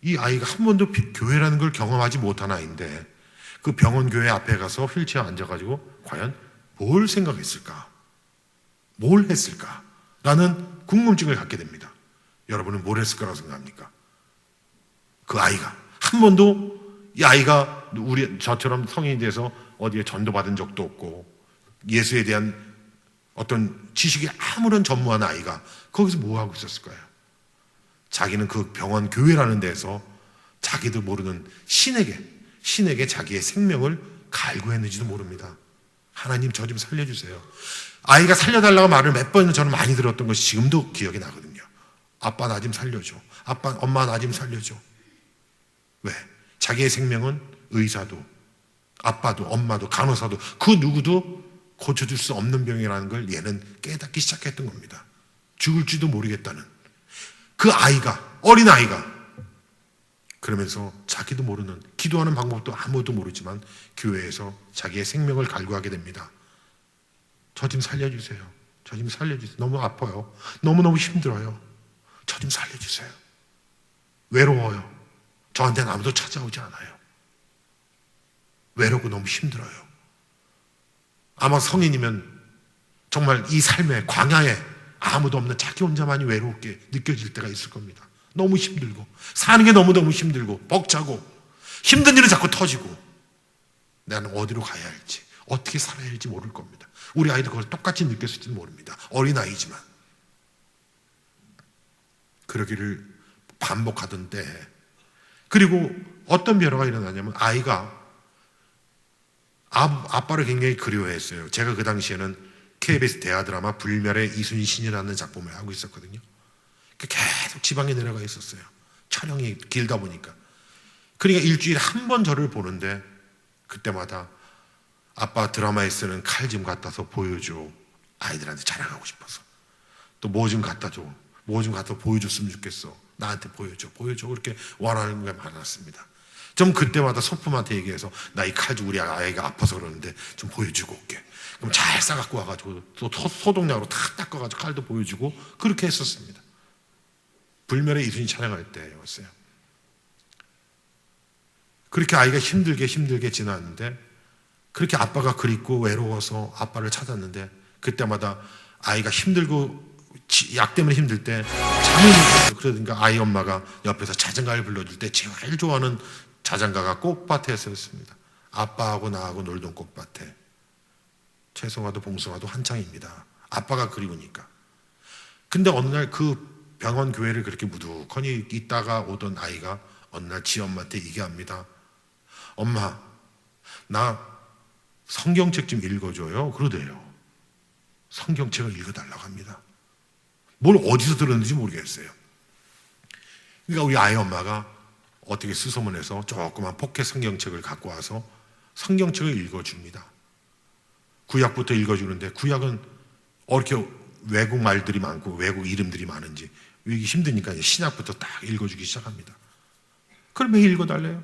이 아이가 한 번도 교회라는 걸 경험하지 못한 아이인데 그 병원 교회 앞에 가서 휠체어에 앉아가지고 과연 뭘 생각했을까? 뭘 했을까? 라는 궁금증을 갖게 됩니다. 여러분은 뭘 했을 거라고 생각합니까? 그 아이가 한 번도 이 아이가 저처럼 성인이 돼서 어디에 전도받은 적도 없고 예수에 대한 어떤 지식이 아무런 전무한 아이가 거기서 뭐 하고 있었을까요? 자기는 그 병원 교회라는 데서 자기도 모르는 신에게 자기의 생명을 갈구했는지도 모릅니다. 하나님 저 좀 살려주세요. 아이가 살려달라고 말을 몇 번은 저는 많이 들었던 것이 지금도 기억이 나거든요. 아빠 나 좀 살려줘. 아빠, 엄마 나 좀 살려줘. 왜? 자기의 생명은 의사도 아빠도 엄마도 간호사도 그 누구도 고쳐줄 수 없는 병이라는 걸 얘는 깨닫기 시작했던 겁니다. 죽을지도 모르겠다는 그 아이가, 어린 아이가 그러면서 자기도 모르는, 기도하는 방법도 아무도 모르지만 교회에서 자기의 생명을 갈구하게 됩니다. 저 좀 살려주세요. 저 좀 살려주세요. 너무 아파요. 너무너무 힘들어요. 저 좀 살려주세요. 외로워요. 저한테는 아무도 찾아오지 않아요. 외롭고 너무 힘들어요. 아마 성인이면 정말 이 삶의 광야에 아무도 없는 자기 혼자만이 외롭게 느껴질 때가 있을 겁니다. 너무 힘들고 사는 게 너무너무 힘들고 벅차고 힘든 일은 자꾸 터지고 나는 어디로 가야 할지 어떻게 살아야 할지 모를 겁니다. 우리 아이도 그걸 똑같이 느꼈을지는 모릅니다. 어린아이지만 그러기를 반복하던 때 그리고 어떤 변화가 일어나냐면 아이가 아빠를 굉장히 그리워했어요. 제가 그 당시에는 KBS 대하 드라마 불멸의 이순신이라는 작품을 하고 있었거든요. 계속 지방에 내려가 있었어요. 촬영이 길다 보니까. 그러니까 일주일에 한 번 저를 보는데 그때마다 아빠 드라마에 쓰는 칼 좀 갖다서 보여줘. 아이들한테 자랑하고 싶어서. 또 뭐 좀 갖다 줘. 뭐 좀 갖다 보여줬으면 좋겠어. 나한테 보여줘. 그렇게 원하는 게 많았습니다. 좀 그때마다 소품한테 얘기해서 나 이 칼 좀 우리 아이가 아파서 그러는데 좀 보여주고 올게. 그럼 잘 싸갖고 와가지고 또 소독약으로 탁 닦아가지고 칼도 보여주고 그렇게 했었습니다. 불멸의 이순신 촬영할 때였어요. 그렇게 아이가 힘들게 지났는데 그렇게 아빠가 그립고 외로워서 아빠를 찾았는데 그때마다 아이가 힘들고 약 때문에 힘들 때 잠이 못 자요. 그러니까 아이 엄마가 옆에서 자장가를 불러줄 때 제일 좋아하는 자장가가 꽃밭에서였습니다. 아빠하고 나하고 놀던 꽃밭에. 최성화도 봉성화도 한창입니다. 아빠가 그리우니까. 근데 어느 날 그 병원 교회를 그렇게 무두커니 있다가 오던 아이가 어느 날 지 엄마한테 얘기합니다. 엄마, 나 성경책 좀 읽어줘요. 그러대요. 성경책을 읽어달라고 합니다. 뭘 어디서 들었는지 모르겠어요. 그러니까 우리 아이 엄마가 어떻게 수소문해서 조그만 포켓 성경책을 갖고 와서 성경책을 읽어줍니다. 구약부터 읽어주는데 구약은 이렇게 외국 말들이 많고 외국 이름들이 많은지 읽기 힘드니까 신약부터 딱 읽어주기 시작합니다. 그걸 매일 읽어달래요.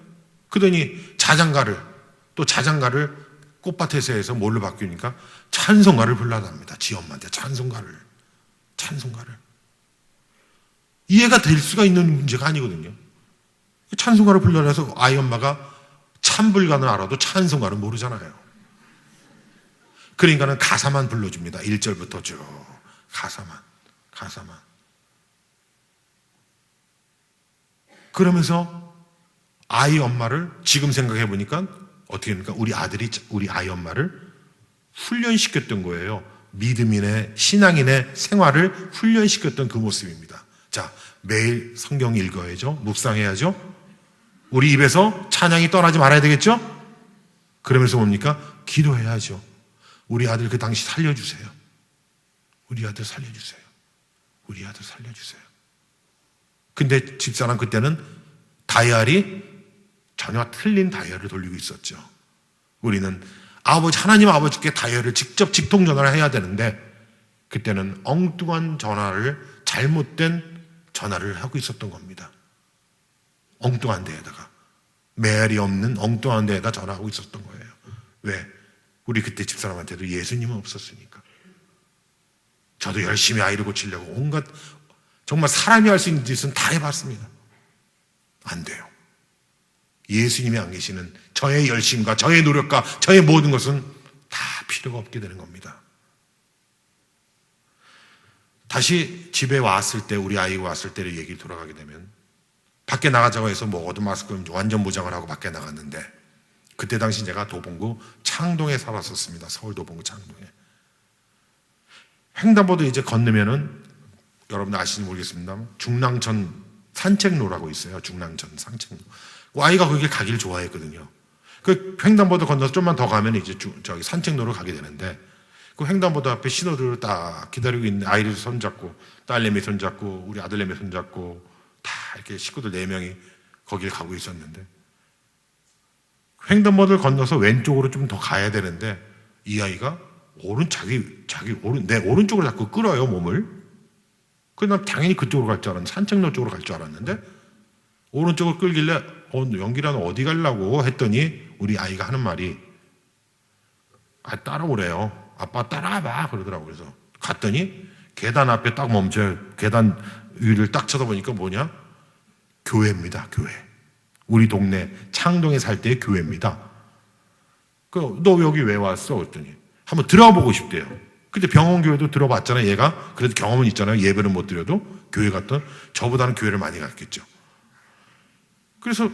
그러더니 자장가를 꽃밭에서 해서 뭘로 바뀌니까 찬송가를 불러답니다. 지 엄마한테 찬송가를. 이해가 될 수가 있는 문제가 아니거든요. 찬송가를 불러내서 아이 엄마가 찬불가는 알아도 찬송가는 모르잖아요. 그러니까는 가사만 불러줍니다. 1절부터 쭉 가사만. 그러면서 아이 엄마를 지금 생각해 보니까 어떻게 합니까? 우리 아이 엄마를 훈련시켰던 거예요. 믿음인의 신앙인의 생활을 훈련시켰던 그 모습입니다. 자, 매일 성경 읽어야죠. 묵상해야죠. 우리 입에서 찬양이 떠나지 말아야 되겠죠? 그러면서 뭡니까? 기도해야죠. 우리 아들 그 당시 살려주세요. 우리 아들 살려주세요. 근데 집사람 그때는 다이얼이 전혀 틀린 다이얼을 돌리고 있었죠. 우리는 하나님 아버지께 다이얼을 직접 직통전화를 해야 되는데 그때는 엉뚱한 전화를, 잘못된 전화를 하고 있었던 겁니다. 엉뚱한 데에다가, 메일이 없는 엉뚱한 데에다 전화하고 있었던 거예요. 왜? 우리 그때 집사람한테도 예수님은 없었으니까. 저도 열심히 아이를 고치려고 온갖 정말 사람이 할 수 있는 짓은 다 해봤습니다. 안 돼요. 예수님이 안 계시는 저의 열심과 저의 노력과 저의 모든 것은 다 필요가 없게 되는 겁니다. 다시 집에 왔을 때, 우리 아이가 왔을 때를 얘기 돌아가게 되면 밖에 나가자고 해서 얻은 마스크 완전 보장을 하고 밖에 나갔는데 그때 당시 제가 도봉구 창동에 살았었습니다. 서울 도봉구 창동에. 횡단보도 이제 건너면은 여러분들 아시는지 모르겠습니다만 중랑천 산책로라고 있어요. 중랑천 산책로. 아이가 거기 가기를 좋아했거든요. 그 횡단보도 건너서 좀만 더 가면 이제 저기 산책로로 가게 되는데 그 횡단보도 앞에 신호를 딱 기다리고 있는 아이를 손잡고 딸내미 손잡고 우리 아들내미 손잡고 다 이렇게 식구들 4명이 거길 가고 있었는데 횡단보도를 건너서 왼쪽으로 좀 더 가야 되는데 이 아이가 내 오른쪽으로 자꾸 끌어요, 몸을. 그래서 난 당연히 그쪽으로 갈 줄 알았는데, 산책로 쪽으로 갈 줄 알았는데, 오른쪽을 끌길래, 연기라는 어디 가려고 했더니, 우리 아이가 하는 말이, 따라오래요. 아빠 따라와봐. 그러더라고요. 그래서 갔더니, 계단 앞에 딱 멈춰요. 계단 위를 딱 쳐다보니까 뭐냐? 교회입니다, 교회. 우리 동네 창동에 살 때의 교회입니다. 너 여기 왜 왔어? 그랬더니, 한번 들어가 보고 싶대요. 근데 병원교회도 들어봤잖아요, 얘가. 그래도 경험은 있잖아요. 예배는 못 드려도. 교회 갔던, 저보다는 교회를 많이 갔겠죠. 그래서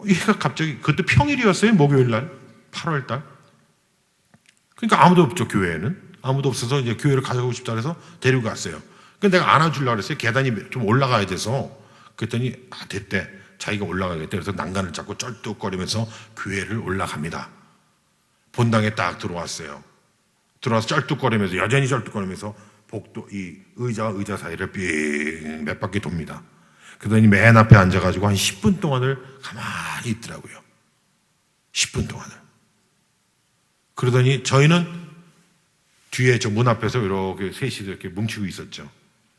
얘가 갑자기, 그때 평일이었어요, 목요일날. 8월달. 그러니까 아무도 없죠, 교회에는. 아무도 없어서 이제 교회를 가자고 싶다 그래서 데리고 갔어요. 근데 내가 안아주려고 그랬어요. 계단이 좀 올라가야 돼서. 그랬더니, 됐대. 자기가 올라가겠대. 그래서 난간을 잡고 쩔뚝거리면서 교회를 올라갑니다. 본당에 딱 들어왔어요. 들어와서 쩔뚝거리면서, 여전히 쩔뚝거리면서 복도, 이 의자 사이를 삥 몇 바퀴 돕니다. 그러더니 맨 앞에 앉아가지고 한 10분 동안을 가만히 있더라고요. 10분 동안을. 그러더니 저희는 뒤에 저 문 앞에서 이렇게 셋이 이렇게 뭉치고 있었죠.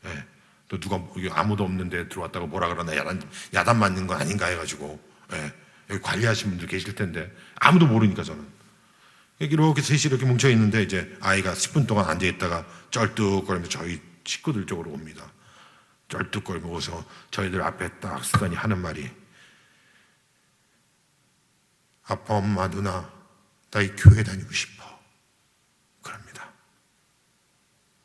예. 또 누가 아무도 없는데 들어왔다고 뭐라 그러나 야단 맞는 거 아닌가 해가지고, 예. 여기 관리하시는 분들 계실 텐데 아무도 모르니까 저는. 이렇게 셋이 이렇게 뭉쳐 있는데 이제 아이가 10분 동안 앉아 있다가 쩔뚝거리면서 저희 식구들 쪽으로 옵니다. 쩔뚝거리면서 저희들 앞에 딱 쓰더니 하는 말이 아빠, 엄마, 누나, 나 이 교회 다니고 싶어. 그럽니다.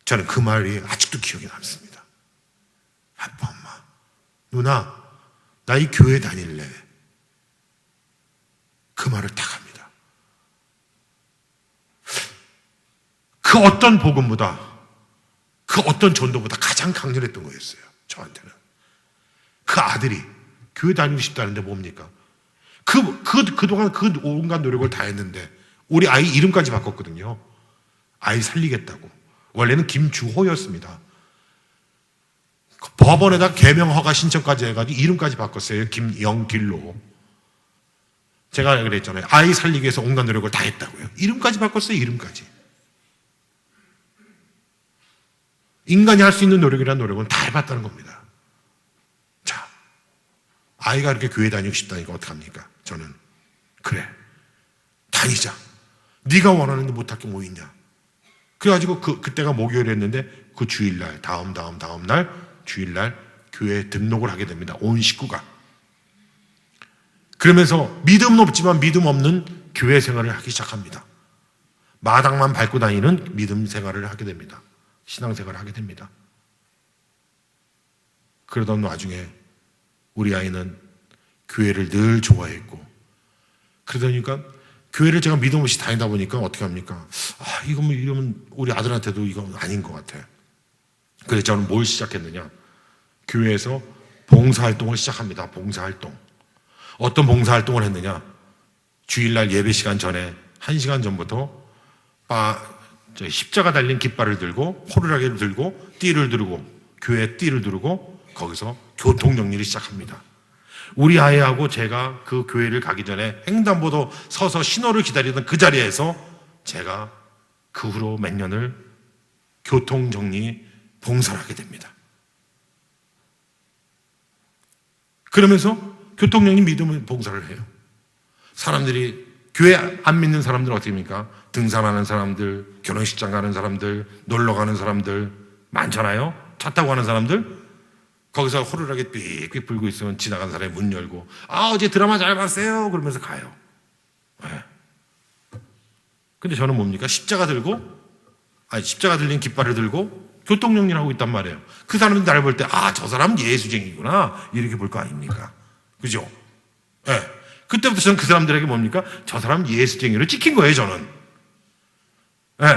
저는 그 말이 아직도 기억에 남습니다. 아빠, 엄마, 누나, 나 이 교회 다닐래. 그 말을 딱 합니다. 그 어떤 복음보다, 그 어떤 전도보다 가장 강렬했던 거였어요. 저한테는. 그 아들이 교회 다니고 싶다는데 뭡니까? 그동안 그 온갖 노력을 다 했는데, 우리 아이 이름까지 바꿨거든요. 아이 살리겠다고. 원래는 김주호였습니다. 법원에다 개명 허가 신청까지 해가지고 이름까지 바꿨어요. 김영길로. 제가 그랬잖아요. 아이 살리기 위해서 온갖 노력을 다 했다고요. 이름까지 바꿨어요. 이름까지. 인간이 할 수 있는 노력이라는 노력은 다 해봤다는 겁니다. 자, 아이가 이렇게 교회 다니고 싶다니까 어떡합니까? 저는 그래, 다니자. 네가 원하는데 못할 게 뭐 있냐. 그래가지고 그때가 목요일이었는데 그 주일날, 다음 날 주일날 교회에 등록을 하게 됩니다. 온 식구가. 그러면서 믿음은 없지만 믿음 없는 교회 생활을 하기 시작합니다. 마당만 밟고 다니는 믿음 생활을 하게 됩니다. 신앙생활을 하게 됩니다. 그러던 와중에 우리 아이는 교회를 늘 좋아했고, 그러다니까 교회를 제가 믿음 없이 다니다 보니까 어떻게 합니까? 이러면 우리 아들한테도 이건 아닌 것 같아. 그래서 저는 뭘 시작했느냐? 교회에서 봉사활동을 시작합니다. 봉사활동. 어떤 봉사활동을 했느냐? 주일날 예배 시간 전에 1시간 전부터 십자가 달린 깃발을 들고 호루라기를 들고 띠를 들고 교회 띠를 두르고 거기서 교통정리를 시작합니다. 우리 아이하고 제가 그 교회를 가기 전에 횡단보도 서서 신호를 기다리던 그 자리에서 제가 그 후로 몇 년을 교통정리 봉사를 하게 됩니다. 그러면서 교통정리 믿음의 봉사를 해요. 사람들이, 교회 안 믿는 사람들은 어떻게 합니까? 등산하는 사람들, 결혼식장 가는 사람들, 놀러 가는 사람들 많잖아요. 차 타고 가는 사람들. 거기서 호루라기 삑삑 불고 있으면 지나가는 사람이 문 열고, 어제 드라마 잘 봤어요 그러면서 가요. 네. 근데 저는 뭡니까? 십자가 들린 깃발을 들고 교통정리를 하고 있단 말이에요. 그 사람들 나를 볼 때, 저 사람은 예수쟁이구나 이렇게 볼 거 아닙니까? 그죠? 네. 그때부터 저는 그 사람들에게 뭡니까? 저 사람은 예수쟁이로 찍힌 거예요, 저는. 네.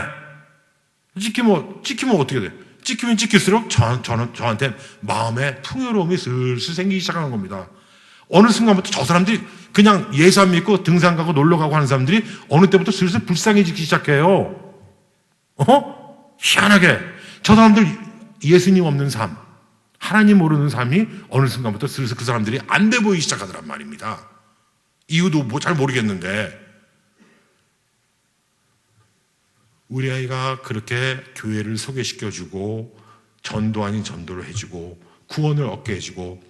찍히면 어떻게 돼? 찍히면 찍힐수록 저한테 마음에 풍요로움이 슬슬 생기기 시작하는 겁니다. 어느 순간부터 저 사람들이 그냥 예수 안 믿고 등산 가고 놀러 가고 하는 사람들이 어느 때부터 슬슬 불쌍해지기 시작해요. 희한하게. 저 사람들 예수님 없는 삶, 하나님 모르는 삶이 어느 순간부터 슬슬 그 사람들이 안 돼 보이기 시작하더란 말입니다. 이유도 잘 모르겠는데. 우리 아이가 그렇게 교회를 소개시켜주고 전도 아닌 전도를 해주고 구원을 얻게 해주고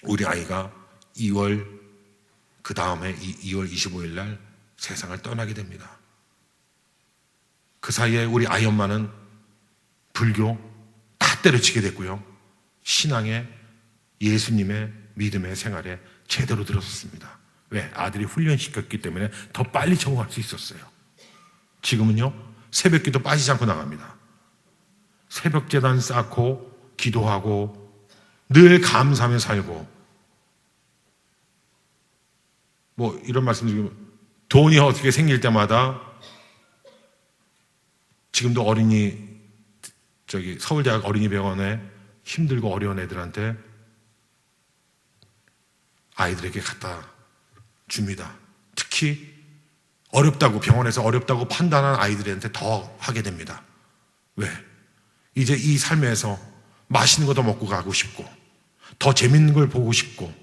우리 아이가 2월 그 다음에 2월 25일 날 세상을 떠나게 됩니다. 그 사이에 우리 아이 엄마는 불교 다 때려치게 됐고요. 신앙의 예수님의 믿음의 생활에 제대로 들어섰습니다. 왜? 아들이 훈련시켰기 때문에 더 빨리 적응할 수 있었어요. 지금은요, 새벽기도 빠지지 않고 나갑니다. 새벽재단 쌓고 기도하고 늘 감사하며 살고, 이런 말씀 드리면 돈이 어떻게 생길 때마다 지금도 서울대학 어린이병원에 힘들고 어려운 애들한테 아이들에게 갖다 줍니다. 특히 병원에서 어렵다고 판단한 아이들한테 더 하게 됩니다. 왜? 이제 이 삶에서 맛있는 거 더 먹고 가고 싶고, 더 재밌는 걸 보고 싶고,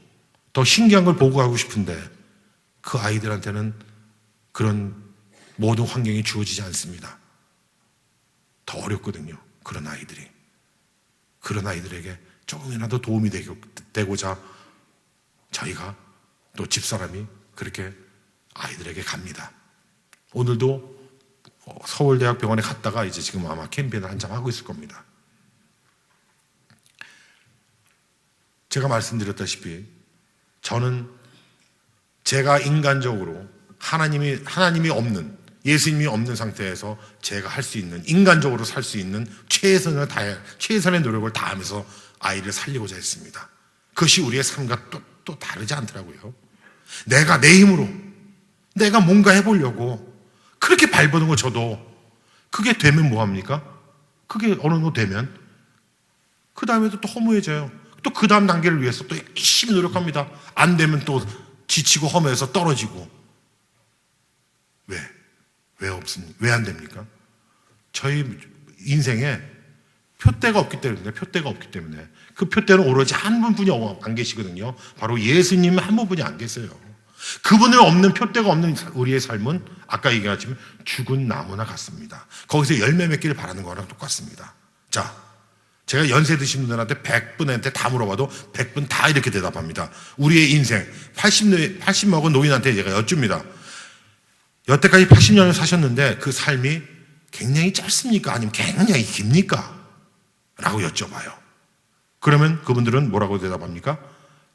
더 신기한 걸 보고 가고 싶은데, 그 아이들한테는 그런 모든 환경이 주어지지 않습니다. 더 어렵거든요. 그런 아이들에게 조금이라도 도움이 되고자 저희가 또 집사람이 그렇게 아이들에게 갑니다. 오늘도 서울대학 병원에 갔다가 이제 지금 아마 캠페인을 한참 하고 있을 겁니다. 제가 말씀드렸다시피 저는 제가 인간적으로 하나님이 없는, 예수님이 없는 상태에서 제가 할 수 있는, 인간적으로 살 수 있는 최선의 노력을 다하면서 아이를 살리고자 했습니다. 그것이 우리의 삶과 또 다르지 않더라고요. 내가 내 힘으로 내가 뭔가 해보려고 그렇게 발버둥을 쳐도 그게 되면 뭐합니까? 그게 어느 정도 되면 그 다음에도 또 허무해져요. 또 그 다음 단계를 위해서 또 열심히 노력합니다. 안 되면 또 지치고 허무해서 떨어지고. 왜 안 됩니까? 저희 인생에 표대가 없기 때문에 그 표대는 오로지 한 분뿐이 안 계시거든요. 바로 예수님 한 분뿐이 안 계세요. 그분을 없는, 표대가 없는 우리의 삶은 아까 얘기했지만 죽은 나무나 같습니다. 거기서 열매 맺기를 바라는 거랑 똑같습니다. 자, 제가 연세 드신 분들한테 100분한테 다 물어봐도 100분 다 이렇게 대답합니다. 우리의 인생 80 먹은 노인한테 제가 여쭙니다. 여태까지 80년을 사셨는데 그 삶이 굉장히 짧습니까? 아니면 굉장히 깁니까? 라고 여쭤봐요. 그러면 그분들은 뭐라고 대답합니까?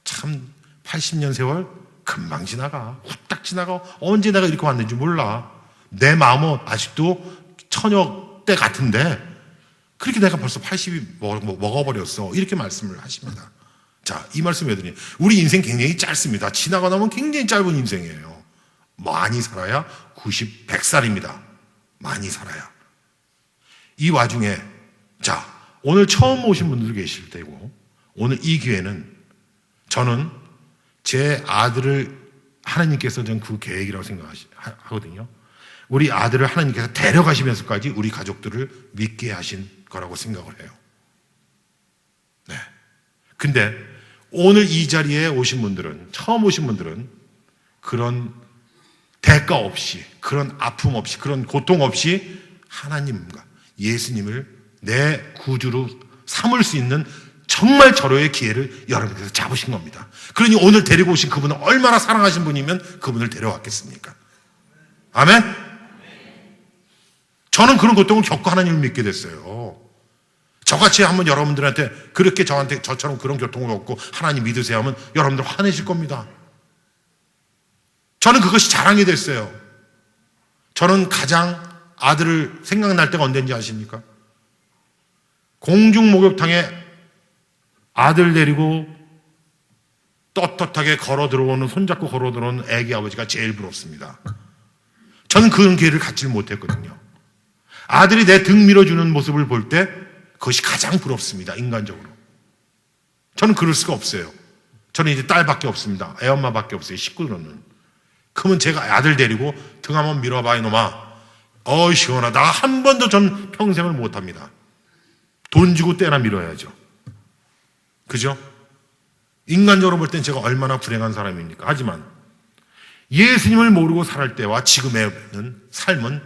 참 80년 세월 금방 지나가. 후딱 지나가. 언제 내가 이렇게 왔는지 몰라. 내 마음은 아직도 처녀 때 같은데 그렇게 내가 벌써 80이 먹어버렸어. 이렇게 말씀을 하십니다. 자, 이 말씀 왜 드리냐? 우리 인생 굉장히 짧습니다. 지나가 나면 굉장히 짧은 인생이에요. 많이 살아야 90, 100살입니다. 많이 살아야. 이 와중에 자, 오늘 처음 오신 분들도 계실 테고 오늘 이 기회는 저는 제 아들을 하나님께서 저는 그 계획이라고 생각하거든요. 우리 아들을 하나님께서 데려가시면서까지 우리 가족들을 믿게 하신 거라고 생각을 해요. 네. 근데 오늘 이 자리에 오신 분들은, 처음 오신 분들은 그런 대가 없이, 그런 아픔 없이, 그런 고통 없이 하나님과 예수님을 내 구주로 삼을 수 있는 정말 절호의 기회를 여러분께서 잡으신 겁니다. 그러니 오늘 데리고 오신 그분은 얼마나 사랑하신 분이면 그분을 데려왔겠습니까? 아멘? 저는 그런 고통을 겪고 하나님을 믿게 됐어요. 저같이 한번 여러분들한테 그렇게 저처럼 그런 고통을 겪고 하나님 믿으세요 하면 여러분들 화내실 겁니다. 저는 그것이 자랑이 됐어요. 저는 가장 아들을 생각날 때가 언제인지 아십니까? 공중 목욕탕에 아들 데리고 떳떳하게 걸어 들어오는, 손잡고 걸어 들어오는 애기 아버지가 제일 부럽습니다. 저는 그런 기회를 갖지 못했거든요. 아들이 내 등 밀어주는 모습을 볼 때 그것이 가장 부럽습니다. 인간적으로. 저는 그럴 수가 없어요. 저는 이제 딸밖에 없습니다. 애엄마밖에 없어요. 식구로는. 그러면 제가 아들 데리고 등 한번 밀어봐 이놈아. 시원하다. 한 번도 전 평생을 못합니다. 돈 주고 때나 밀어야죠. 그죠? 인간적으로 볼 땐 제가 얼마나 불행한 사람입니까? 하지만 예수님을 모르고 살할 때와 지금의 삶은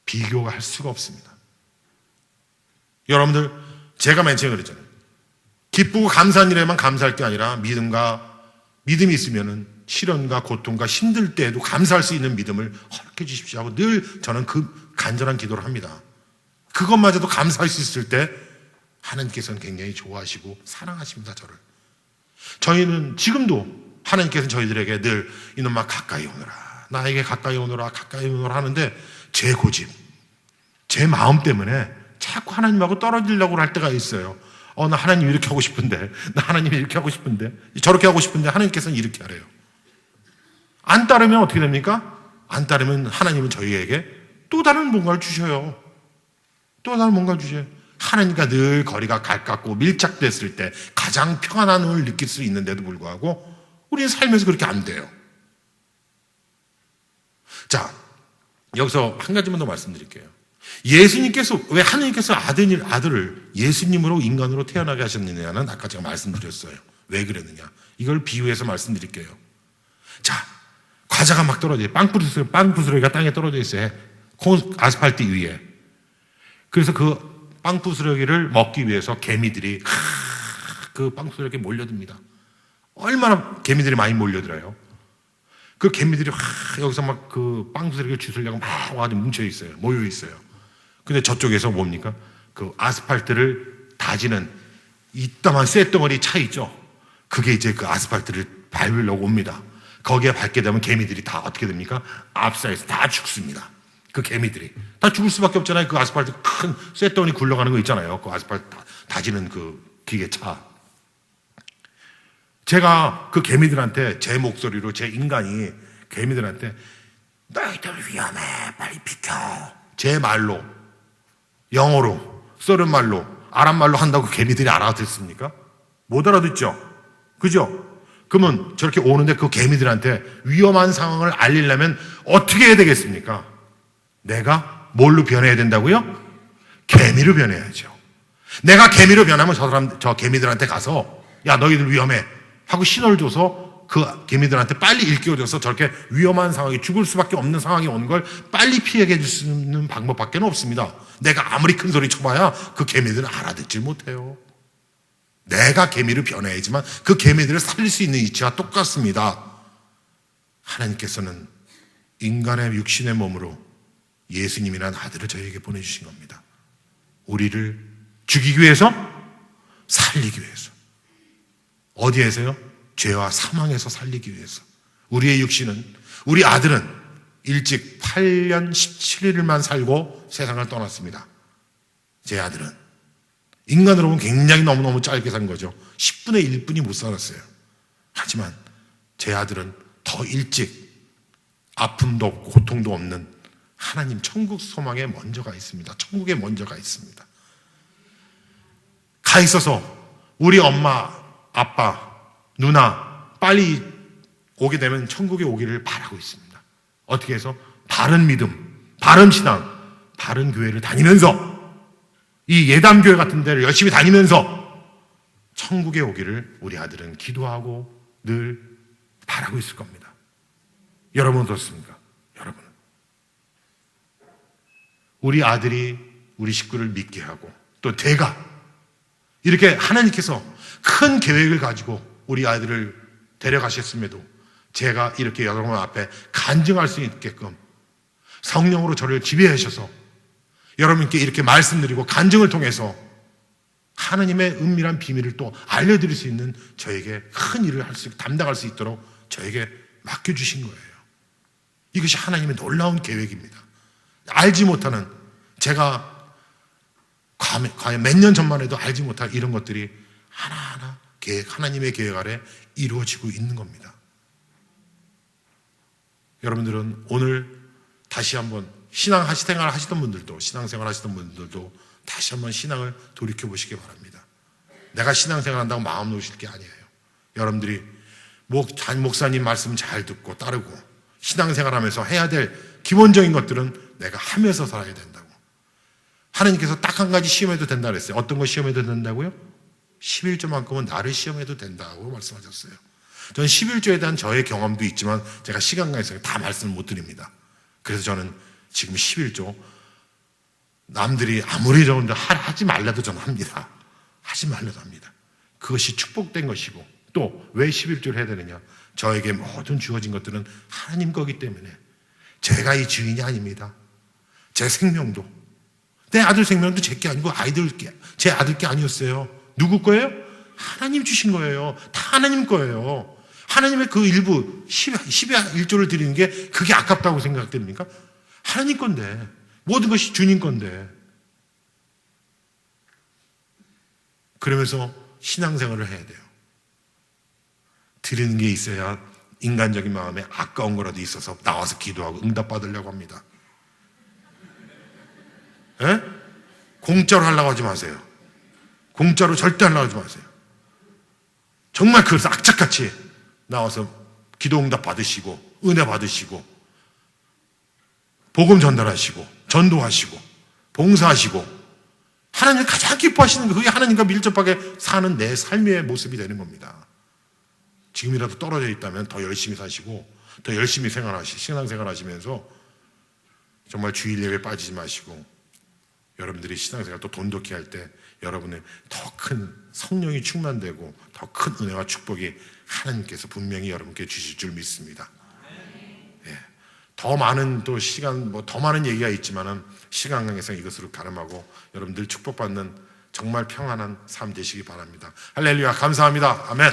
비교가 할 수가 없습니다. 여러분들, 제가 맨 처음에 그랬잖아요. 기쁘고 감사한 일에만 감사할 게 아니라 믿음이 있으면은 시련과 고통과 힘들 때에도 감사할 수 있는 믿음을 허락해 주십시오 하고 늘 저는 그 간절한 기도를 합니다. 그것마저도 감사할 수 있을 때 하나님께서는 굉장히 좋아하시고 사랑하십니다, 저를. 저희는 지금도 하나님께서는 저희들에게 늘 이놈아 가까이 오너라, 나에게 가까이 오너라, 가까이 오너라 하는데 제 고집, 제 마음 때문에 자꾸 하나님하고 떨어지려고 할 때가 있어요. 나 하나님 이렇게 하고 싶은데, 나 하나님 이렇게 하고 싶은데, 저렇게 하고 싶은데 하나님께서는 이렇게 하래요. 안 따르면 어떻게 됩니까? 안 따르면 하나님은 저희에게 또 다른 뭔가를 주셔요. 또 다른 뭔가를 주셔요. 하나님과 늘 거리가 가깝고 밀착됐을 때 가장 평안함을 느낄 수 있는데도 불구하고 우리는 삶에서 그렇게 안 돼요. 자, 여기서 한 가지만 더 말씀드릴게요. 예수님께서, 왜 하나님께서 아들을 예수님으로 인간으로 태어나게 하셨느냐는 아까 제가 말씀드렸어요. 왜 그랬느냐. 이걸 비유해서 말씀드릴게요. 자, 과자가 막 떨어져요. 빵 부스러기가 땅에 떨어져 있어요. 아스팔트 위에. 그래서 그 빵 부스러기를 먹기 위해서 개미들이 그 빵 부스러기에 몰려듭니다. 얼마나 개미들이 많이 몰려들어요. 그 개미들이 여기서 막 그 빵 부스러기를 주스려고 막 와가지고 뭉쳐 있어요. 모여 있어요. 근데 저쪽에서 뭡니까? 그 아스팔트를 다지는 이따만 쇳덩어리 차 있죠? 그게 이제 그 아스팔트를 밟으려고 옵니다. 거기에 밟게 되면 개미들이 다 어떻게 됩니까? 압사해서 다 죽습니다. 그 개미들이. 다 죽을 수밖에 없잖아요. 그 아스팔트 큰 쇳덩어리 굴러가는 거 있잖아요. 그 아스팔트 다지는 그 기계차. 제가 그 개미들한테 제 목소리로 제 인간이 개미들한테 너희들 위험해 빨리 비켜. 제 말로 영어로 서른 말로 아랍 말로 한다고 개미들이 알아듣습니까? 못 알아듣죠? 그죠? 그러면 저렇게 오는데 그 개미들한테 위험한 상황을 알리려면 어떻게 해야 되겠습니까? 내가 뭘로 변해야 된다고요? 개미로 변해야죠. 내가 개미로 변하면 저 개미들한테 가서 야 너희들 위험해 하고 신호를 줘서 그 개미들한테 빨리 일깨워줘서 저렇게 위험한 상황이 죽을 수밖에 없는 상황이 오는 걸 빨리 피하게 해줄 수 있는 방법밖에 없습니다. 내가 아무리 큰 소리 쳐봐야 그 개미들은 알아듣질 못해요. 내가 개미로 변해야지만 그 개미들을 살릴 수 있는 이치와 똑같습니다. 하나님께서는 인간의 육신의 몸으로 예수님이라는 아들을 저희에게 보내주신 겁니다. 우리를 죽이기 위해서, 살리기 위해서. 어디에서요? 죄와 사망에서 살리기 위해서. 우리의 육신은, 우리 아들은 일찍 8년 17일만 살고 세상을 떠났습니다. 제 아들은 인간으로 보면 굉장히 너무너무 짧게 산 거죠. 10분의 1분이 못 살았어요. 하지만 제 아들은 더 일찍 아픔도 없고 고통도 없는 하나님 천국 소망에 먼저가 있습니다. 천국에 먼저가 있습니다. 가 있어서 우리 엄마, 아빠, 누나 빨리 오게 되면 천국에 오기를 바라고 있습니다. 어떻게 해서? 바른 믿음, 바른 신앙, 바른 교회를 다니면서 이 예담교회 같은 데를 열심히 다니면서 천국에 오기를 우리 아들은 기도하고 늘 바라고 있을 겁니다. 여러분 어떻습니까? 여러분은 우리 아들이 우리 식구를 믿게 하고 또 대가 이렇게 하나님께서 큰 계획을 가지고 우리 아들을 데려가셨음에도 제가 이렇게 여러분 앞에 간증할 수 있게끔 성령으로 저를 지배하셔서 여러분께 이렇게 말씀드리고 간증을 통해서 하나님의 은밀한 비밀을 또 알려드릴 수 있는 저에게 큰 일을 담당할 수 있도록 저에게 맡겨주신 거예요. 이것이 하나님의 놀라운 계획입니다. 알지 못하는, 제가 과연 몇 년 전만 해도 알지 못할 이런 것들이 하나하나 하나님의 계획 아래 이루어지고 있는 겁니다. 여러분들은 오늘 다시 한번 신앙생활 하시던 분들도, 신앙생활 하시던 분들도 다시 한번 신앙을 돌이켜 보시기 바랍니다. 내가 신앙생활 한다고 마음 놓으실 게 아니에요. 여러분들이 목사님 말씀 잘 듣고 따르고 신앙생활 하면서 해야 될 기본적인 것들은 내가 하면서 살아야 된다고. 하나님께서 딱 한 가지 시험해도 된다 그랬어요. 어떤 거 시험해도 된다고요? 11조만큼은 나를 시험해도 된다고 말씀하셨어요. 저는 11조에 대한 저의 경험도 있지만 제가 시간 관계상 다 말씀을 못 드립니다. 그래서 저는 지금 11조 남들이 아무리 저런데 하지 말라도 저는 합니다. 하지 말라도 합니다. 그것이 축복된 것이고 또 왜 11조를 해야 되느냐? 저에게 모든 주어진 것들은 하나님 거기 때문에 제가 이 주인이 아닙니다. 제 생명도, 내 아들 생명도 제 게 아니고 제 아들 게 아니었어요. 누구 거예요? 하나님 주신 거예요. 다 하나님 거예요. 하나님의 그 일부 11조를 드리는 게 그게 아깝다고 생각됩니까? 하나님 건데, 모든 것이 주님 건데. 그러면서 신앙생활을 해야 돼요. 드리는 게 있어야 인간적인 마음에 아까운 거라도 있어서 나와서 기도하고 응답받으려고 합니다. 에? 공짜로 하려고 하지 마세요. 공짜로 절대 하려고 하지 마세요. 정말 그래서 악착같이 나와서 기도 응답 받으시고 은혜 받으시고 복음 전달하시고 전도하시고 봉사하시고 하나님을 가장 기뻐하시는 게 그게 하나님과 밀접하게 사는 내 삶의 모습이 되는 겁니다. 지금이라도 떨어져 있다면 더 열심히 사시고 더 열심히 신앙생활 하시면서 정말 주일 예배 빠지지 마시고 여러분들이 신앙생활 또 돈독히 할 때 여러분의 더 큰 성령이 충만되고 더 큰 은혜와 축복이 하나님께서 분명히 여러분께 주실 줄 믿습니다. 예. 더 많은 또 시간, 더 많은 얘기가 있지만은 시간 관계상 이것으로 가름하고 여러분들 축복받는 정말 평안한 삶 되시기 바랍니다. 할렐루야, 감사합니다. 아멘.